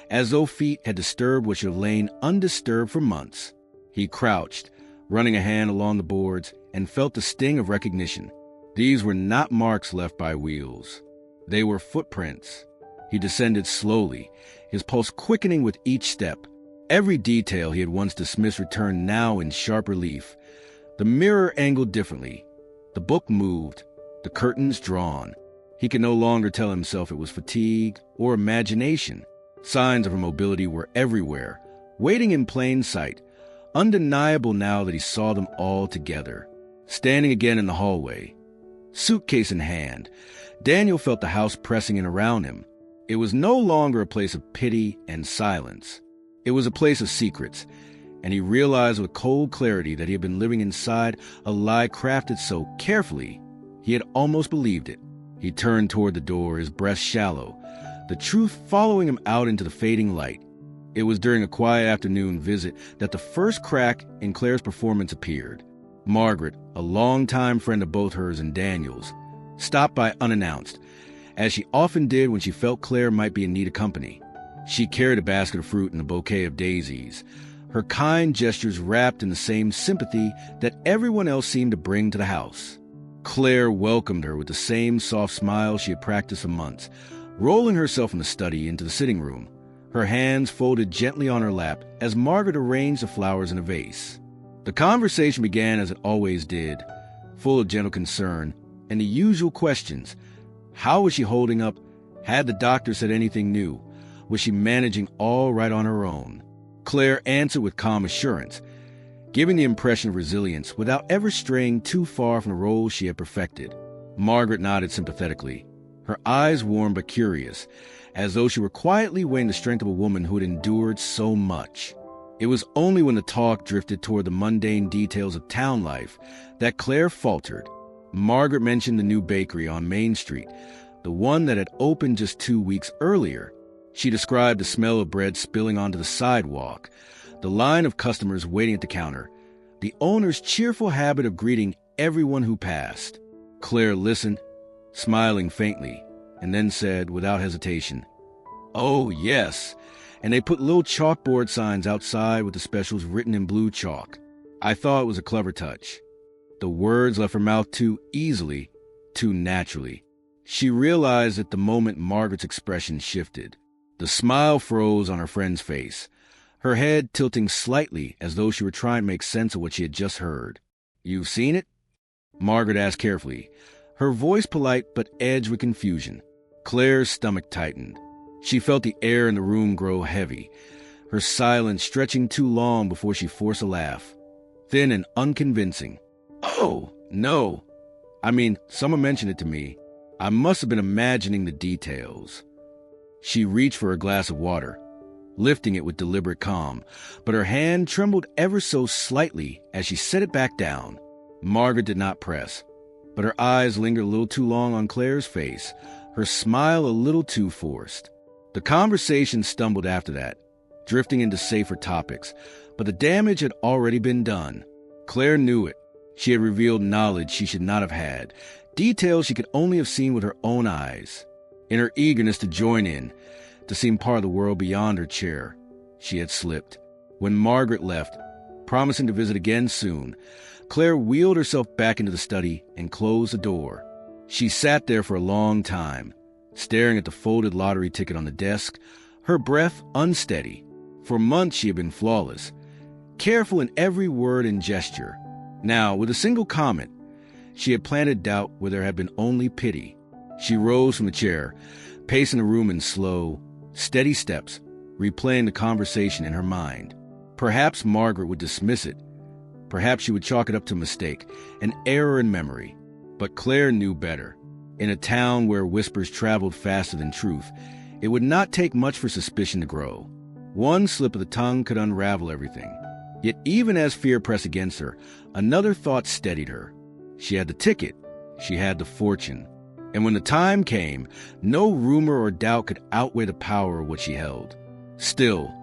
as though feet had disturbed what should have lain undisturbed for months. He crouched, running a hand along the boards, and felt the sting of recognition. These were not marks left by wheels. They were footprints. He descended slowly, his pulse quickening with each step. Every detail he had once dismissed returned now in sharp relief. The mirror angled differently. The book moved, the curtains drawn. He could no longer tell himself it was fatigue or imagination. Signs of her mobility were everywhere, waiting in plain sight, undeniable now that he saw them all together. Standing again in the hallway, suitcase in hand, Daniel felt the house pressing in around him. It was no longer a place of pity and silence. It was a place of secrets, and he realized with cold clarity that he had been living inside a lie crafted so carefully he had almost believed it. He turned toward the door, his breast shallow, the truth following him out into the fading light. It was during a quiet afternoon visit that the first crack in Claire's performance appeared. Margaret, a longtime friend of both hers and Daniel's, stopped by unannounced, as she often did when she felt Claire might be in need of company. She carried a basket of fruit and a bouquet of daisies, her kind gestures wrapped in the same sympathy that everyone else seemed to bring to the house. Claire welcomed her with the same soft smile she had practiced for months, rolling herself from the study into the sitting room, her hands folded gently on her lap as Margaret arranged the flowers in a vase. The conversation began as it always did, full of gentle concern and the usual questions. How was she holding up? Had the doctor said anything new? Was she managing all right on her own? Claire answered with calm assurance, giving the impression of resilience without ever straying too far from the role she had perfected. Margaret nodded sympathetically, her eyes warm but curious, as though she were quietly weighing the strength of a woman who had endured so much. It was only when the talk drifted toward the mundane details of town life that Claire faltered. Margaret mentioned the new bakery on Main Street, the one that had opened just 2 weeks earlier. She described the smell of bread spilling onto the sidewalk, the line of customers waiting at the counter, the owner's cheerful habit of greeting everyone who passed. Claire listened, smiling faintly, and then said without hesitation, "Oh, yes," and they put little chalkboard signs outside with the specials written in blue chalk. I thought it was a clever touch. The words left her mouth too easily, too naturally. She realized at the moment Margaret's expression shifted. The smile froze on her friend's face, her head tilting slightly as though she were trying to make sense of what she had just heard. "You've seen it?" Margaret asked carefully, her voice polite but edged with confusion. Claire's stomach tightened. She felt the air in the room grow heavy, her silence stretching too long before she forced a laugh, thin and unconvincing. "Oh, no. I mean, someone mentioned it to me. I must have been imagining the details." She reached for a glass of water, lifting it with deliberate calm, but her hand trembled ever so slightly as she set it back down. Margaret did not press, but her eyes lingered a little too long on Claire's face, her smile a little too forced. The conversation stumbled after that, drifting into safer topics, but the damage had already been done. Claire knew it. She had revealed knowledge she should not have had, details she could only have seen with her own eyes. In her eagerness to join in, to seem part of the world beyond her chair, she had slipped. When Margaret left, promising to visit again soon, Claire wheeled herself back into the study and closed the door. She sat there for a long time, staring at the folded lottery ticket on the desk, her breath unsteady. For months she had been flawless, careful in every word and gesture. Now, with a single comment, she had planted doubt where there had been only pity. She rose from the chair, pacing the room in slow, steady steps, replaying the conversation in her mind. Perhaps Margaret would dismiss it. Perhaps she would chalk it up to a mistake, an error in memory. But Claire knew better. In a town where whispers traveled faster than truth, It would not take much for suspicion to grow. One slip of the tongue could unravel everything. Yet even as fear pressed against her, another thought steadied her. She had the ticket. She had the fortune. And when the time came, no rumor or doubt could outweigh the power of what she held. Still,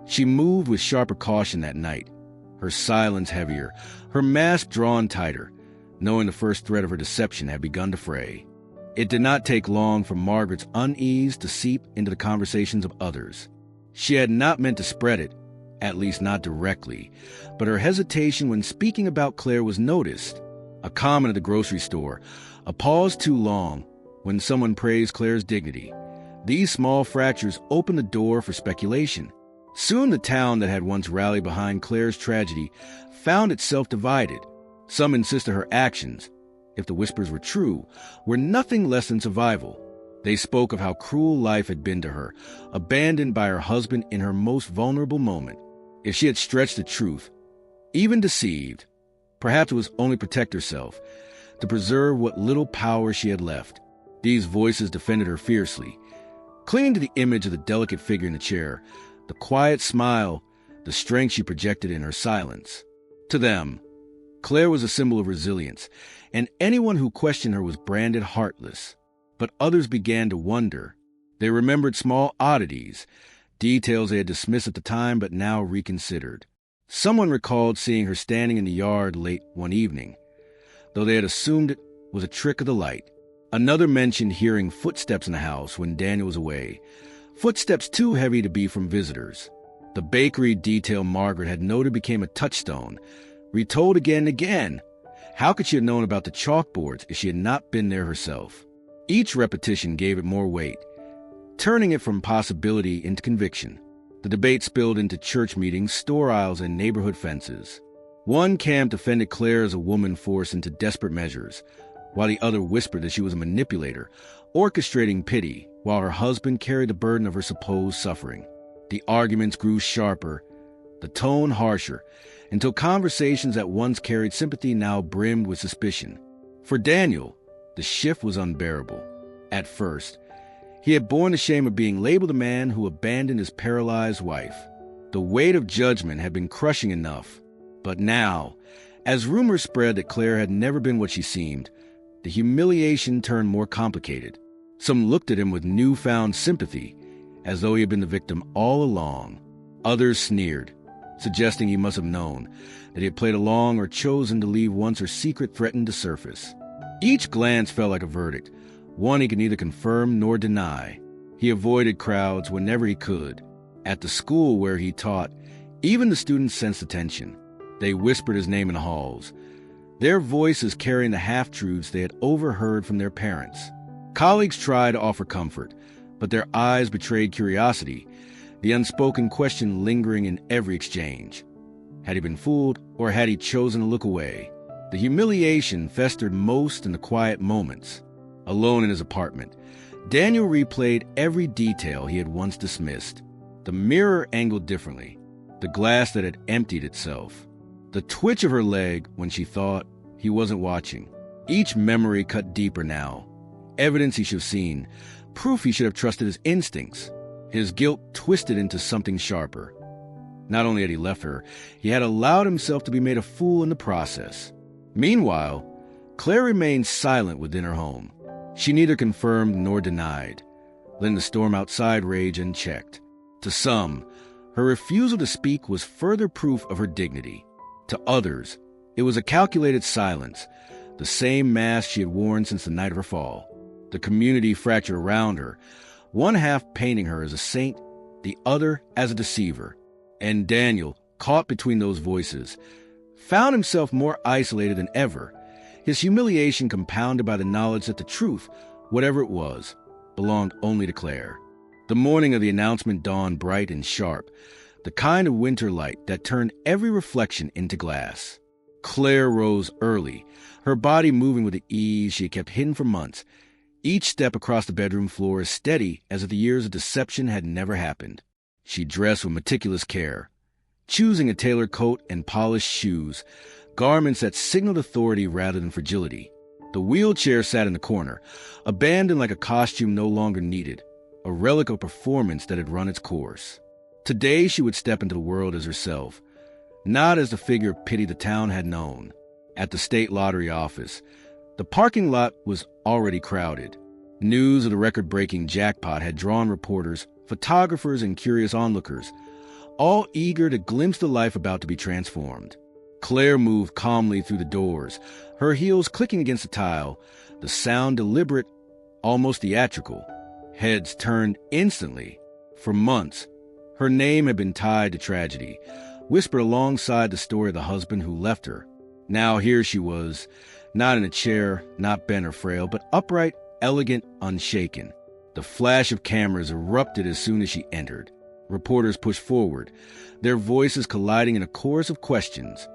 she moved with sharper caution that night, her silence heavier, her mask drawn tighter, knowing the first threat of her deception had begun to fray. It did not take long for Margaret's unease to seep into the conversations of others. She had not meant to spread it, at least not directly, but her hesitation when speaking about Claire was noticed. A comment at the grocery store, a pause too long when someone praised Claire's dignity. These small fractures opened the door for speculation. Soon the town that had once rallied behind Claire's tragedy found itself divided. Some insisted her actions, if the whispers were true, were nothing less than survival. They spoke of how cruel life had been to her, abandoned by her husband in her most vulnerable moment. If she had stretched the truth, even deceived, perhaps it was only to protect herself, to preserve what little power she had left. These voices defended her fiercely, clinging to the image of the delicate figure in the chair, the quiet smile, the strength she projected in her silence. To them, Claire was a symbol of resilience, and anyone who questioned her was branded heartless. But others began to wonder. They remembered small oddities, details they had dismissed at the time but now reconsidered. Someone recalled seeing her standing in the yard late one evening, though they had assumed it was a trick of the light. Another mentioned hearing footsteps in the house when Daniel was away, footsteps too heavy to be from visitors. The bakery detail Margaret had noted became a touchstone, retold again and again. How could she have known about the chalkboards if she had not been there herself? Each repetition gave it more weight, turning it from possibility into conviction. The debate spilled into church meetings, store aisles, and neighborhood fences. One camp defended Claire as a woman forced into desperate measures, while the other whispered that she was a manipulator, orchestrating pity, while her husband carried the burden of her supposed suffering. The arguments grew sharper, the tone harsher, until conversations that once carried sympathy now brimmed with suspicion. For Daniel, the shift was unbearable. At first, he had borne the shame of being labeled a man who abandoned his paralyzed wife. The weight of judgment had been crushing enough. But now, as rumors spread that Claire had never been what she seemed, the humiliation turned more complicated. Some looked at him with newfound sympathy, as though he had been the victim all along. Others sneered, suggesting he must have known, that he had played along or chosen to leave once her secret threatened to surface. Each glance felt like a verdict, one he could neither confirm nor deny. He avoided crowds whenever he could. At the school where he taught, even the students sensed the tension. They whispered his name in the halls, their voices carrying the half-truths they had overheard from their parents. Colleagues tried to offer comfort, but their eyes betrayed curiosity, the unspoken question lingering in every exchange. Had he been fooled, or had he chosen to look away? The humiliation festered most in the quiet moments. Alone in his apartment, Daniel replayed every detail he had once dismissed. The mirror angled differently, the glass that had emptied itself, the twitch of her leg when she thought he wasn't watching. Each memory cut deeper now. Evidence he should have seen, proof he should have trusted his instincts. His guilt twisted into something sharper. Not only had he left her, he had allowed himself to be made a fool in the process. Meanwhile, Claire remained silent within her home. She neither confirmed nor denied, letting the storm outside rage unchecked. To some, her refusal to speak was further proof of her dignity. To others, it was a calculated silence, the same mask she had worn since the night of her fall. The community fractured around her, one half painting her as a saint, the other as a deceiver. And Daniel, caught between those voices, found himself more isolated than ever, his humiliation compounded by the knowledge that the truth, whatever it was, belonged only to Claire. The morning of the announcement dawned bright and sharp, the kind of winter light that turned every reflection into glass. Claire rose early, her body moving with the ease she had kept hidden for months, each step across the bedroom floor as steady as if the years of deception had never happened. She dressed with meticulous care, choosing a tailored coat and polished shoes, garments that signaled authority rather than fragility. The wheelchair sat in the corner, abandoned like a costume no longer needed, a relic of performance that had run its course. Today she would step into the world as herself, not as the figure of pity the town had known. At the state lottery office, the parking lot was already crowded. News of the record-breaking jackpot had drawn reporters, photographers, and curious onlookers, all eager to glimpse the life about to be transformed. Claire moved calmly through the doors, her heels clicking against the tile, the sound deliberate, almost theatrical. Heads turned instantly. For months, her name had been tied to tragedy, whispered alongside the story of the husband who left her. Now here she was, not in a chair, not bent or frail, but upright, elegant, unshaken. The flash of cameras erupted as soon as she entered. Reporters pushed forward, their voices colliding in a chorus of questions.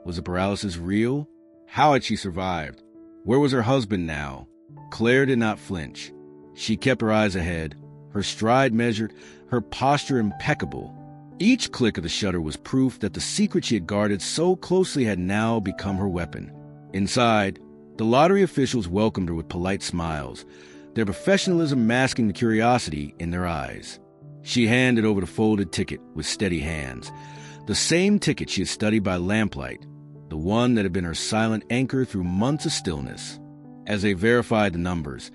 Was the paralysis real? How had she survived? Where was her husband now? Claire did not flinch. She kept her eyes ahead, her stride measured, her posture impeccable. Each click of the shutter was proof that the secret she had guarded so closely had now become her weapon. Inside, the lottery officials welcomed her with polite smiles, their professionalism masking the curiosity in their eyes. She handed over the folded ticket with steady hands, the same ticket she had studied by lamplight, the one that had been her silent anchor through months of stillness. As they verified the numbers,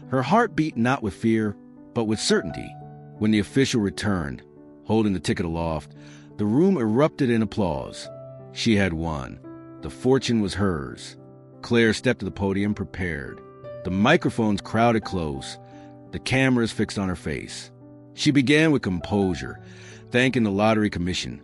her heart beat not with fear, but with certainty. When the official returned, holding the ticket aloft, the room erupted in applause. She had won. The fortune was hers. Claire stepped to the podium prepared. The microphones crowded close, the cameras fixed on her face. She began with composure, thanking the lottery commission,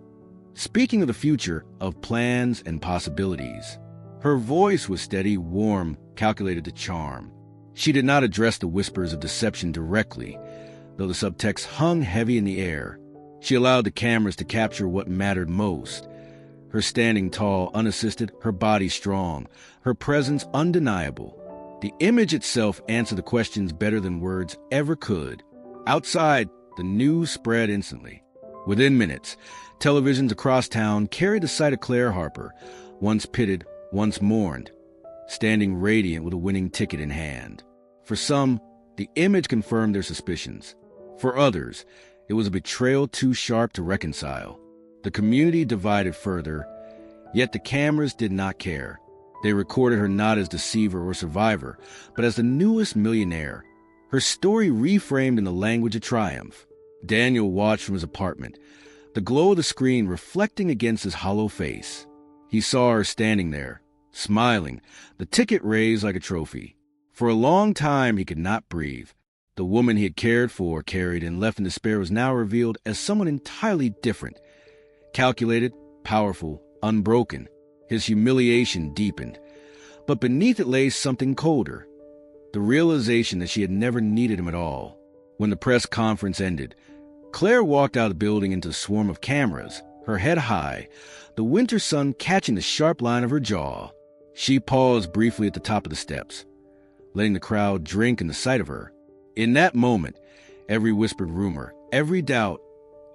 speaking of the future, of plans and possibilities. Her voice was steady, warm, calculated to charm. She did not address the whispers of deception directly, though the subtext hung heavy in the air. She allowed the cameras to capture what mattered most. Her standing tall, unassisted, her body strong, her presence undeniable. The image itself answered the questions better than words ever could. Outside, the news spread instantly. Within minutes, televisions across town carried the sight of Claire Harper, once pitied, once mourned, standing radiant with a winning ticket in hand. For some, the image confirmed their suspicions. For others, it was a betrayal too sharp to reconcile. The community divided further, yet the cameras did not care. They recorded her not as deceiver or survivor, but as the newest millionaire. Her story reframed in the language of triumph. Daniel watched from his apartment, the glow of the screen reflecting against his hollow face. He saw her standing there, smiling, the ticket raised like a trophy. For a long time he could not breathe. The woman he had cared for, carried, and left in despair was now revealed as someone entirely different. Calculated, powerful, unbroken. His humiliation deepened. But beneath it lay something colder. The realization that she had never needed him at all. When the press conference ended, Claire walked out of the building into a swarm of cameras, her head high, the winter sun catching the sharp line of her jaw. She paused briefly at the top of the steps, letting the crowd drink in the sight of her. In that moment, every whispered rumor, every doubt,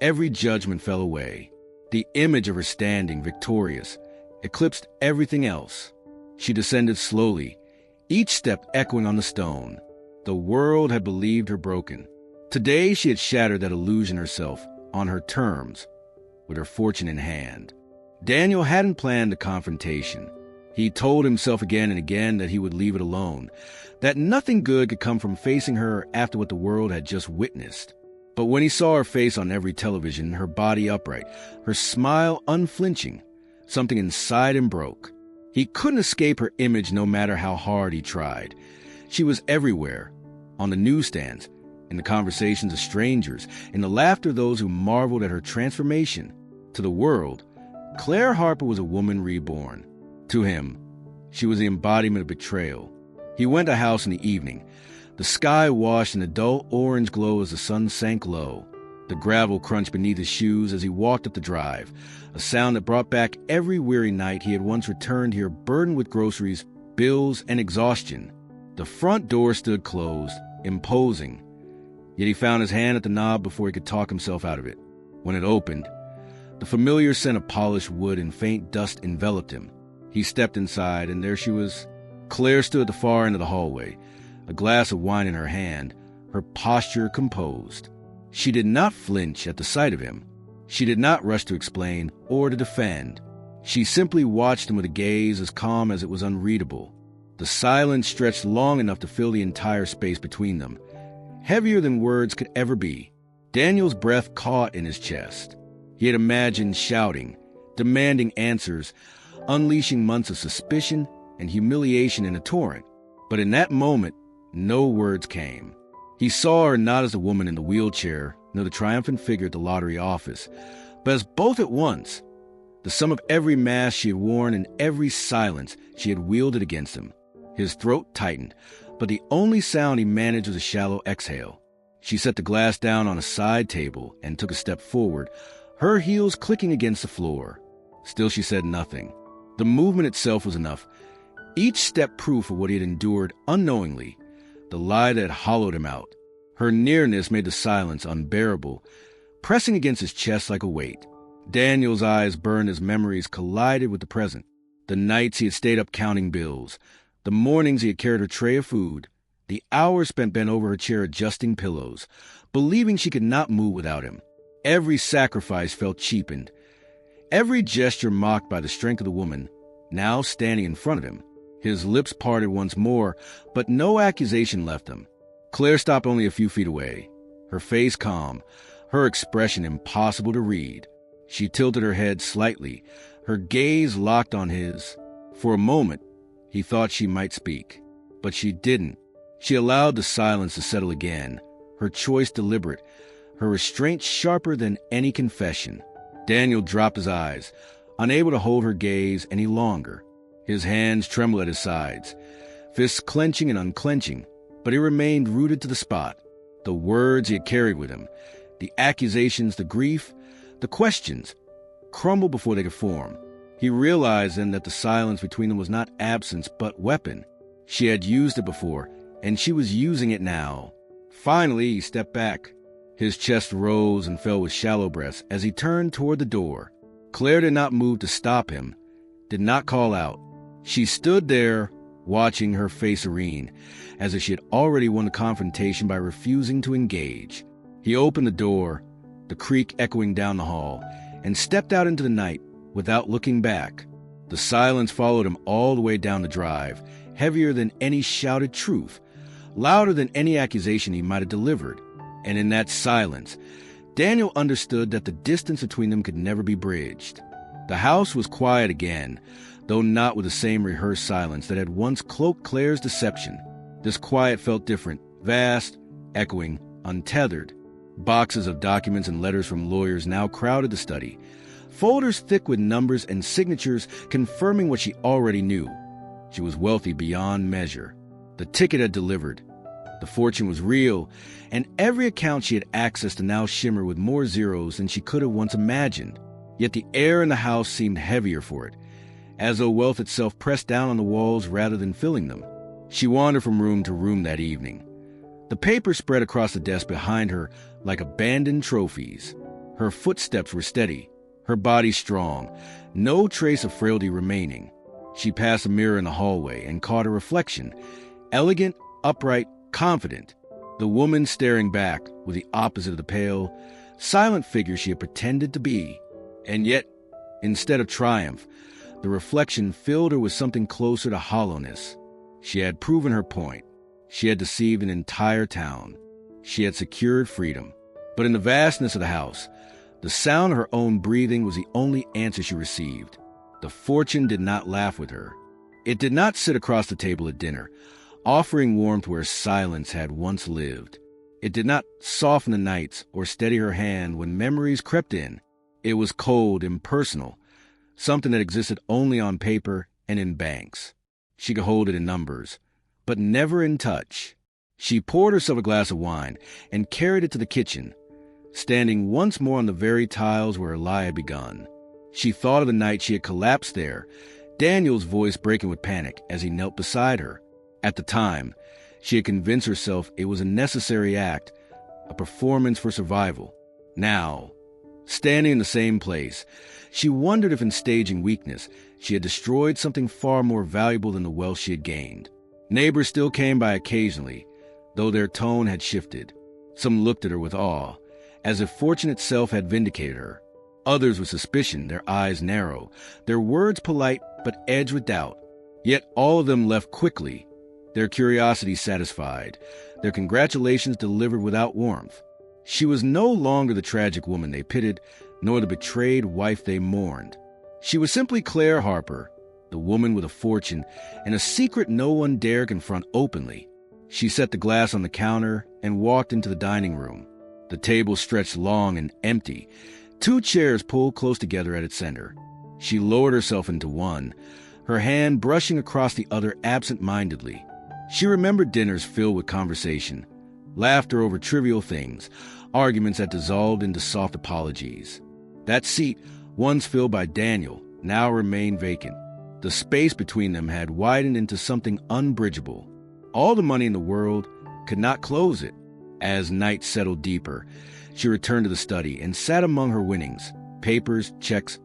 every judgment fell away. The image of her standing, victorious, eclipsed everything else. She descended slowly, each step echoing on the stone. The world had believed her broken. Today she had shattered that illusion herself, on her terms, with her fortune in hand. Daniel hadn't planned the confrontation. He told himself again and again that he would leave it alone, that nothing good could come from facing her after what the world had just witnessed. But when he saw her face on every television, her body upright, her smile unflinching, something inside him broke. He couldn't escape her image no matter how hard he tried. She was everywhere, on the newsstands, in the conversations of strangers, in the laughter of those who marveled at her transformation. To the world, Claire Harper was a woman reborn. To him, she was the embodiment of betrayal. He went to the house in the evening, the sky washed in a dull orange glow as the sun sank low. The gravel crunched beneath his shoes as he walked up the drive, a sound that brought back every weary night he had once returned here burdened with groceries, bills, and exhaustion. The front door stood closed, imposing, yet he found his hand at the knob before he could talk himself out of it. When it opened, the familiar scent of polished wood and faint dust enveloped him. He stepped inside, and there she was. Claire stood at the far end of the hallway, a glass of wine in her hand, her posture composed. She did not flinch at the sight of him. She did not rush to explain or to defend. She simply watched him with a gaze as calm as it was unreadable. The silence stretched long enough to fill the entire space between them, heavier than words could ever be. Daniel's breath caught in his chest. He had imagined shouting, demanding answers, unleashing months of suspicion and humiliation in a torrent. But in that moment, no words came. He saw her not as the woman in the wheelchair, nor the triumphant figure at the lottery office, but as both at once, the sum of every mask she had worn and every silence she had wielded against him. His throat tightened, but the only sound he managed was a shallow exhale. She set the glass down on a side table and took a step forward, her heels clicking against the floor. Still she said nothing. The movement itself was enough. Each step proof of what he had endured unknowingly, the lie that had hollowed him out. Her nearness made the silence unbearable, pressing against his chest like a weight. Daniel's eyes burned as memories collided with the present. The nights he had stayed up counting bills, the mornings he had carried her tray of food, the hours spent bent over her chair adjusting pillows, believing she could not move without him. Every sacrifice felt cheapened, every gesture mocked by the strength of the woman, now standing in front of him. His lips parted once more, but no accusation left them. Claire stopped only a few feet away, her face calm, her expression impossible to read. She tilted her head slightly, her gaze locked on his. For a moment, he thought she might speak, but she didn't. She allowed the silence to settle again, her choice deliberate, her restraint sharper than any confession. Daniel dropped his eyes, unable to hold her gaze any longer. His hands trembled at his sides, fists clenching and unclenching, but he remained rooted to the spot. The words he had carried with him, the accusations, the grief, the questions, crumbled before they could form. He realized then that the silence between them was not absence but weapon. She had used it before, and she was using it now. Finally, he stepped back. His chest rose and fell with shallow breaths as he turned toward the door. Claire did not move to stop him, did not call out. She stood there, watching, her face serene, as if she had already won the confrontation by refusing to engage. He opened the door, the creak echoing down the hall, and stepped out into the night without looking back. The silence followed him all the way down the drive, heavier than any shouted truth, louder than any accusation he might have delivered. And in that silence, Daniel understood that the distance between them could never be bridged. The house was quiet again, though not with the same rehearsed silence that had once cloaked Claire's deception. This quiet felt different, vast, echoing, untethered. Boxes of documents and letters from lawyers now crowded the study, folders thick with numbers and signatures confirming what she already knew. She was wealthy beyond measure. The ticket had delivered. The fortune was real, and every account she had access to now shimmered with more zeros than she could have once imagined. Yet the air in the house seemed heavier for it, as though wealth itself pressed down on the walls rather than filling them. She wandered from room to room that evening. The papers spread across the desk behind her like abandoned trophies. Her footsteps were steady, her body strong, no trace of frailty remaining. She passed a mirror in the hallway and caught a reflection, elegant, upright, confident. The woman staring back was the opposite of the pale, silent figure she had pretended to be. And yet, instead of triumph, the reflection filled her with something closer to hollowness. She had proven her point. She had deceived an entire town. She had secured freedom. But in the vastness of the house, the sound of her own breathing was the only answer she received. The fortune did not laugh with her. It did not sit across the table at dinner, offering warmth where silence had once lived. It did not soften the nights or steady her hand when memories crept in. It was cold, impersonal, something that existed only on paper and in banks. She could hold it in numbers, but never in touch. She poured herself a glass of wine and carried it to the kitchen, standing once more on the very tiles where her lie had begun. She thought of the night she had collapsed there, Daniel's voice breaking with panic as he knelt beside her. At the time, she had convinced herself it was a necessary act, a performance for survival. Now, standing in the same place, she wondered if in staging weakness, she had destroyed something far more valuable than the wealth she had gained. Neighbors still came by occasionally, though their tone had shifted. Some looked at her with awe, as if fortune itself had vindicated her. Others with suspicion, their eyes narrow, their words polite but edged with doubt. Yet all of them left quickly, their curiosity satisfied, their congratulations delivered without warmth. She was no longer the tragic woman they pitied, nor the betrayed wife they mourned. She was simply Claire Harper, the woman with a fortune and a secret no one dare confront openly. She set the glass on the counter and walked into the dining room. The table stretched long and empty, 2 chairs pulled close together at its center. She lowered herself into one, her hand brushing across the other absent-mindedly. She remembered dinners filled with conversation, laughter over trivial things, arguments that dissolved into soft apologies. That seat, once filled by Daniel, now remained vacant. The space between them had widened into something unbridgeable. All the money in the world could not close it. As night settled deeper, she returned to the study and sat among her winnings, papers, checks,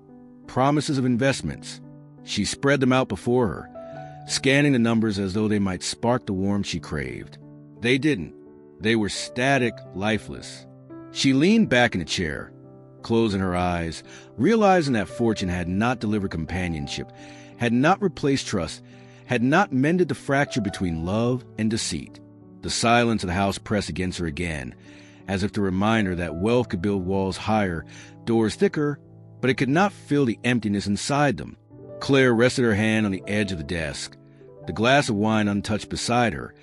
promises of investments. She spread them out before her, scanning the numbers as though they might spark the warmth she craved. They didn't. They were static, lifeless. She leaned back in a chair, closing her eyes, realizing that fortune had not delivered companionship, had not replaced trust, had not mended the fracture between love and deceit. The silence of the house pressed against her again, as if to remind her that wealth could build walls higher, doors thicker, but it could not fill the emptiness inside them. Claire rested her hand on the edge of the desk, the glass of wine untouched beside her,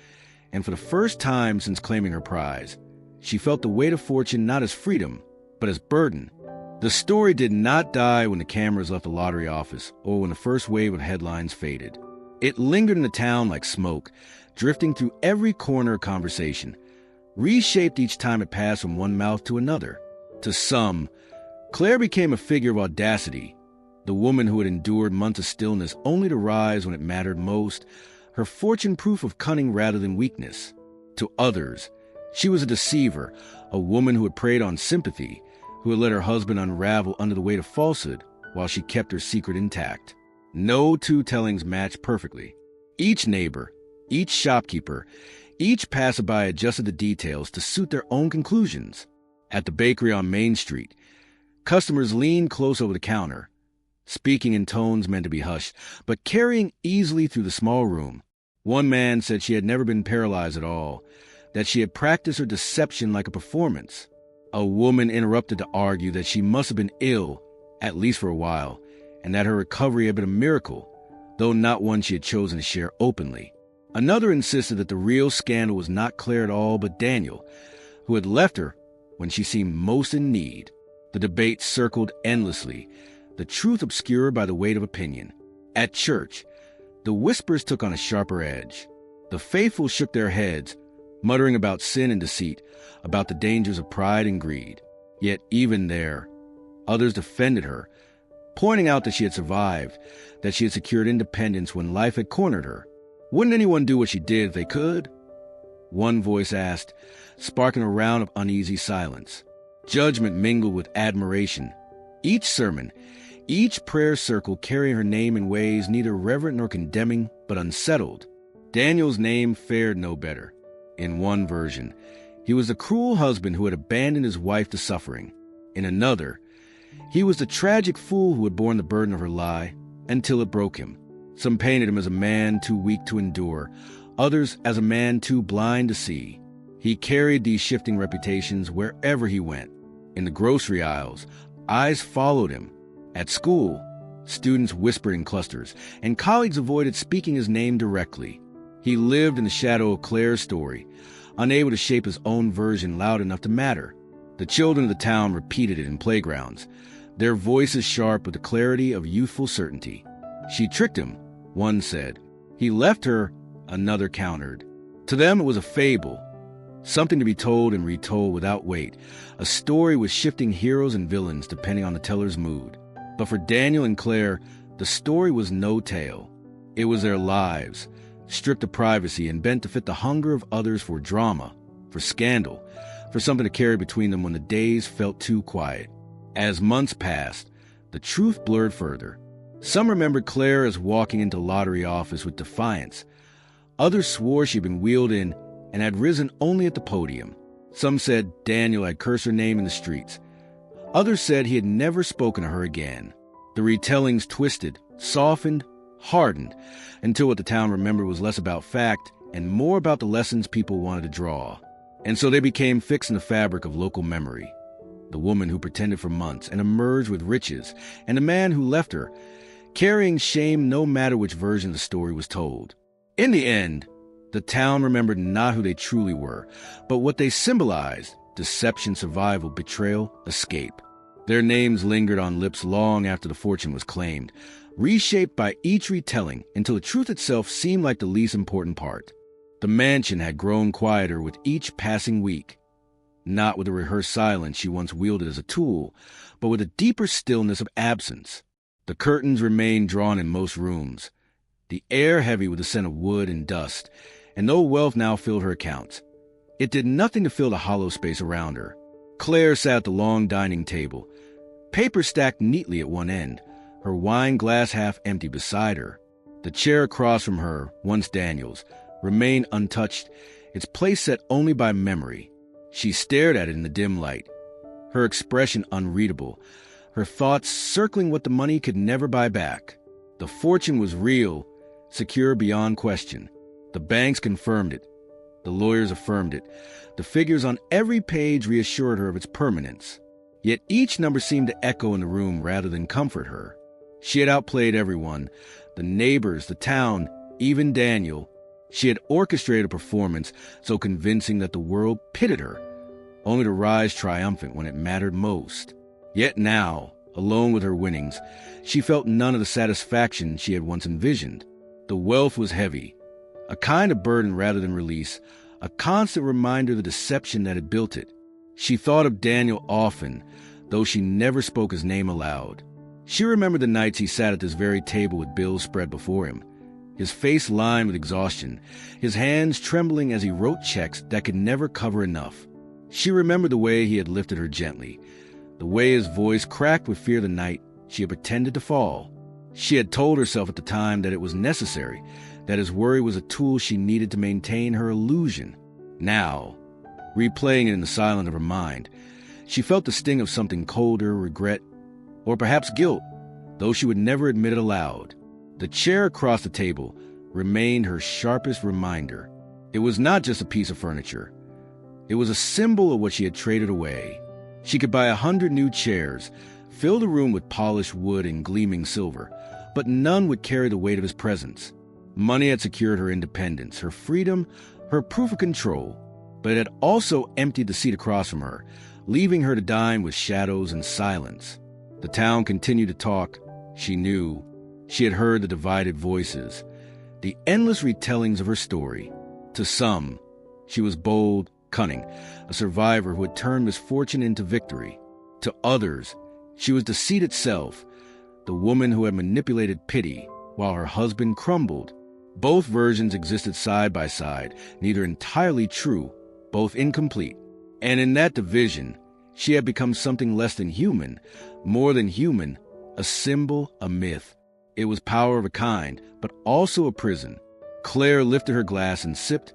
and for the first time since claiming her prize, she felt the weight of fortune not as freedom, but as burden. The story did not die when the cameras left the lottery office or when the first wave of headlines faded. It lingered in the town like smoke, drifting through every corner of conversation, reshaped each time it passed from one mouth to another. To some, Claire became a figure of audacity, the woman who had endured months of stillness only to rise when it mattered most, her fortune proof of cunning rather than weakness. To others, she was a deceiver, a woman who had preyed on sympathy, who had let her husband unravel under the weight of falsehood while she kept her secret intact. No 2 tellings matched perfectly. Each neighbor, each shopkeeper, each passerby adjusted the details to suit their own conclusions. At the bakery on Main Street, customers leaned close over the counter, speaking in tones meant to be hushed, but carrying easily through the small room. One man said she had never been paralyzed at all, that she had practiced her deception like a performance. A woman interrupted to argue that she must have been ill, at least for a while, and that her recovery had been a miracle, though not one she had chosen to share openly. Another insisted that the real scandal was not Claire at all, but Daniel, who had left her when she seemed most in need. The debate circled endlessly, the truth obscured by the weight of opinion. At church, the whispers took on a sharper edge. The faithful shook their heads, muttering about sin and deceit, about the dangers of pride and greed. Yet even there, others defended her, pointing out that she had survived, that she had secured independence when life had cornered her. Wouldn't anyone do what she did if they could? One voice asked, sparking a round of uneasy silence. Judgment mingled with admiration. Each sermon, each prayer circle carrying her name in ways neither reverent nor condemning, but unsettled. Daniel's name fared no better. In one version, he was the cruel husband who had abandoned his wife to suffering. In another, he was the tragic fool who had borne the burden of her lie until it broke him. Some painted him as a man too weak to endure, others as a man too blind to see. He carried these shifting reputations wherever he went. In the grocery aisles, eyes followed him. At school, students whispered in clusters, and colleagues avoided speaking his name directly. He lived in the shadow of Claire's story, unable to shape his own version loud enough to matter. The children of the town repeated it in playgrounds, their voices sharp with the clarity of youthful certainty. She tricked him, one said. He left her, another countered. To them it was a fable, something to be told and retold without weight, a story with shifting heroes and villains depending on the teller's mood. But for Daniel and Claire, the story was no tale. It was their lives, stripped of privacy and bent to fit the hunger of others for drama, for scandal, for something to carry between them when the days felt too quiet. As months passed, the truth blurred further. Some remembered Claire as walking into the lottery office with defiance. Others swore she'd been wheeled in, and had risen only at the podium. Some said Daniel had cursed her name in the streets. Others said he had never spoken to her again. The retellings twisted, softened, hardened, until what the town remembered was less about fact and more about the lessons people wanted to draw. And so they became fixed in the fabric of local memory. The woman who pretended for months and emerged with riches, and the man who left her, carrying shame no matter which version the story was told. In the end, the town remembered not who they truly were, but what they symbolized: deception, survival, betrayal, escape. Their names lingered on lips long after the fortune was claimed, reshaped by each retelling until the truth itself seemed like the least important part. The mansion had grown quieter with each passing week, not with the rehearsed silence she once wielded as a tool, but with a deeper stillness of absence. The curtains remained drawn in most rooms, the air heavy with the scent of wood and dust, and no wealth now filled her accounts. It did nothing to fill the hollow space around her. Claire sat at the long dining table, paper stacked neatly at one end, her wine glass half empty beside her. The chair across from her, once Daniel's, remained untouched, its place set only by memory. She stared at it in the dim light, her expression unreadable, her thoughts circling what the money could never buy back. The fortune was real, secure beyond question. The banks confirmed it. The lawyers affirmed it. The figures on every page reassured her of its permanence. Yet each number seemed to echo in the room rather than comfort her. She had outplayed everyone, the neighbors, the town, even Daniel. She had orchestrated a performance so convincing that the world pitied her, only to rise triumphant when it mattered most. Yet now, alone with her winnings, she felt none of the satisfaction she had once envisioned. The wealth was heavy, a kind of burden rather than release, a constant reminder of the deception that had built it. She thought of Daniel often, though she never spoke his name aloud. She remembered the nights he sat at this very table with bills spread before him, his face lined with exhaustion, his hands trembling as he wrote checks that could never cover enough. She remembered the way he had lifted her gently, the way his voice cracked with fear the night she had pretended to fall. She had told herself at the time that it was necessary, that his worry was a tool she needed to maintain her illusion. Now, replaying it in the silence of her mind, she felt the sting of something colder, regret, or perhaps guilt, though she would never admit it aloud. The chair across the table remained her sharpest reminder. It was not just a piece of furniture. It was a symbol of what she had traded away. She could buy 100 new chairs, fill the room with polished wood and gleaming silver, but none would carry the weight of his presence. Money had secured her independence, her freedom, her proof of control, but it had also emptied the seat across from her, leaving her to dine with shadows and silence. The town continued to talk. She knew. She had heard the divided voices, the endless retellings of her story. To some, she was bold, cunning, a survivor who had turned misfortune into victory. To others, she was deceit itself, the woman who had manipulated pity while her husband crumbled. Both versions existed side by side, neither entirely true, both incomplete. And in that division, she had become something less than human, more than human, a symbol, a myth. It was power of a kind, but also a prison. Claire lifted her glass and sipped,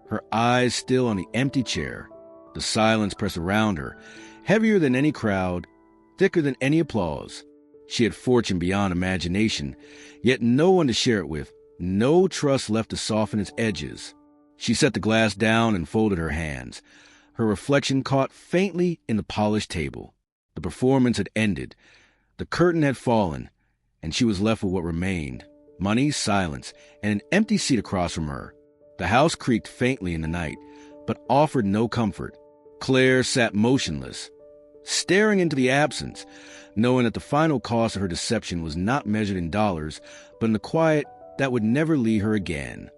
her eyes still on the empty chair. The silence pressed around her, heavier than any crowd, thicker than any applause. She had fortune beyond imagination, yet no one to share it with, no trust left to soften its edges. She set the glass down and folded her hands. Her reflection caught faintly in the polished table. The performance had ended. The curtain had fallen, and she was left with what remained: money, silence, and an empty seat across from her. The house creaked faintly in the night, but offered no comfort. Claire sat motionless, staring into the absence, knowing that the final cost of her deception was not measured in dollars, but in the quiet that would never leave her again.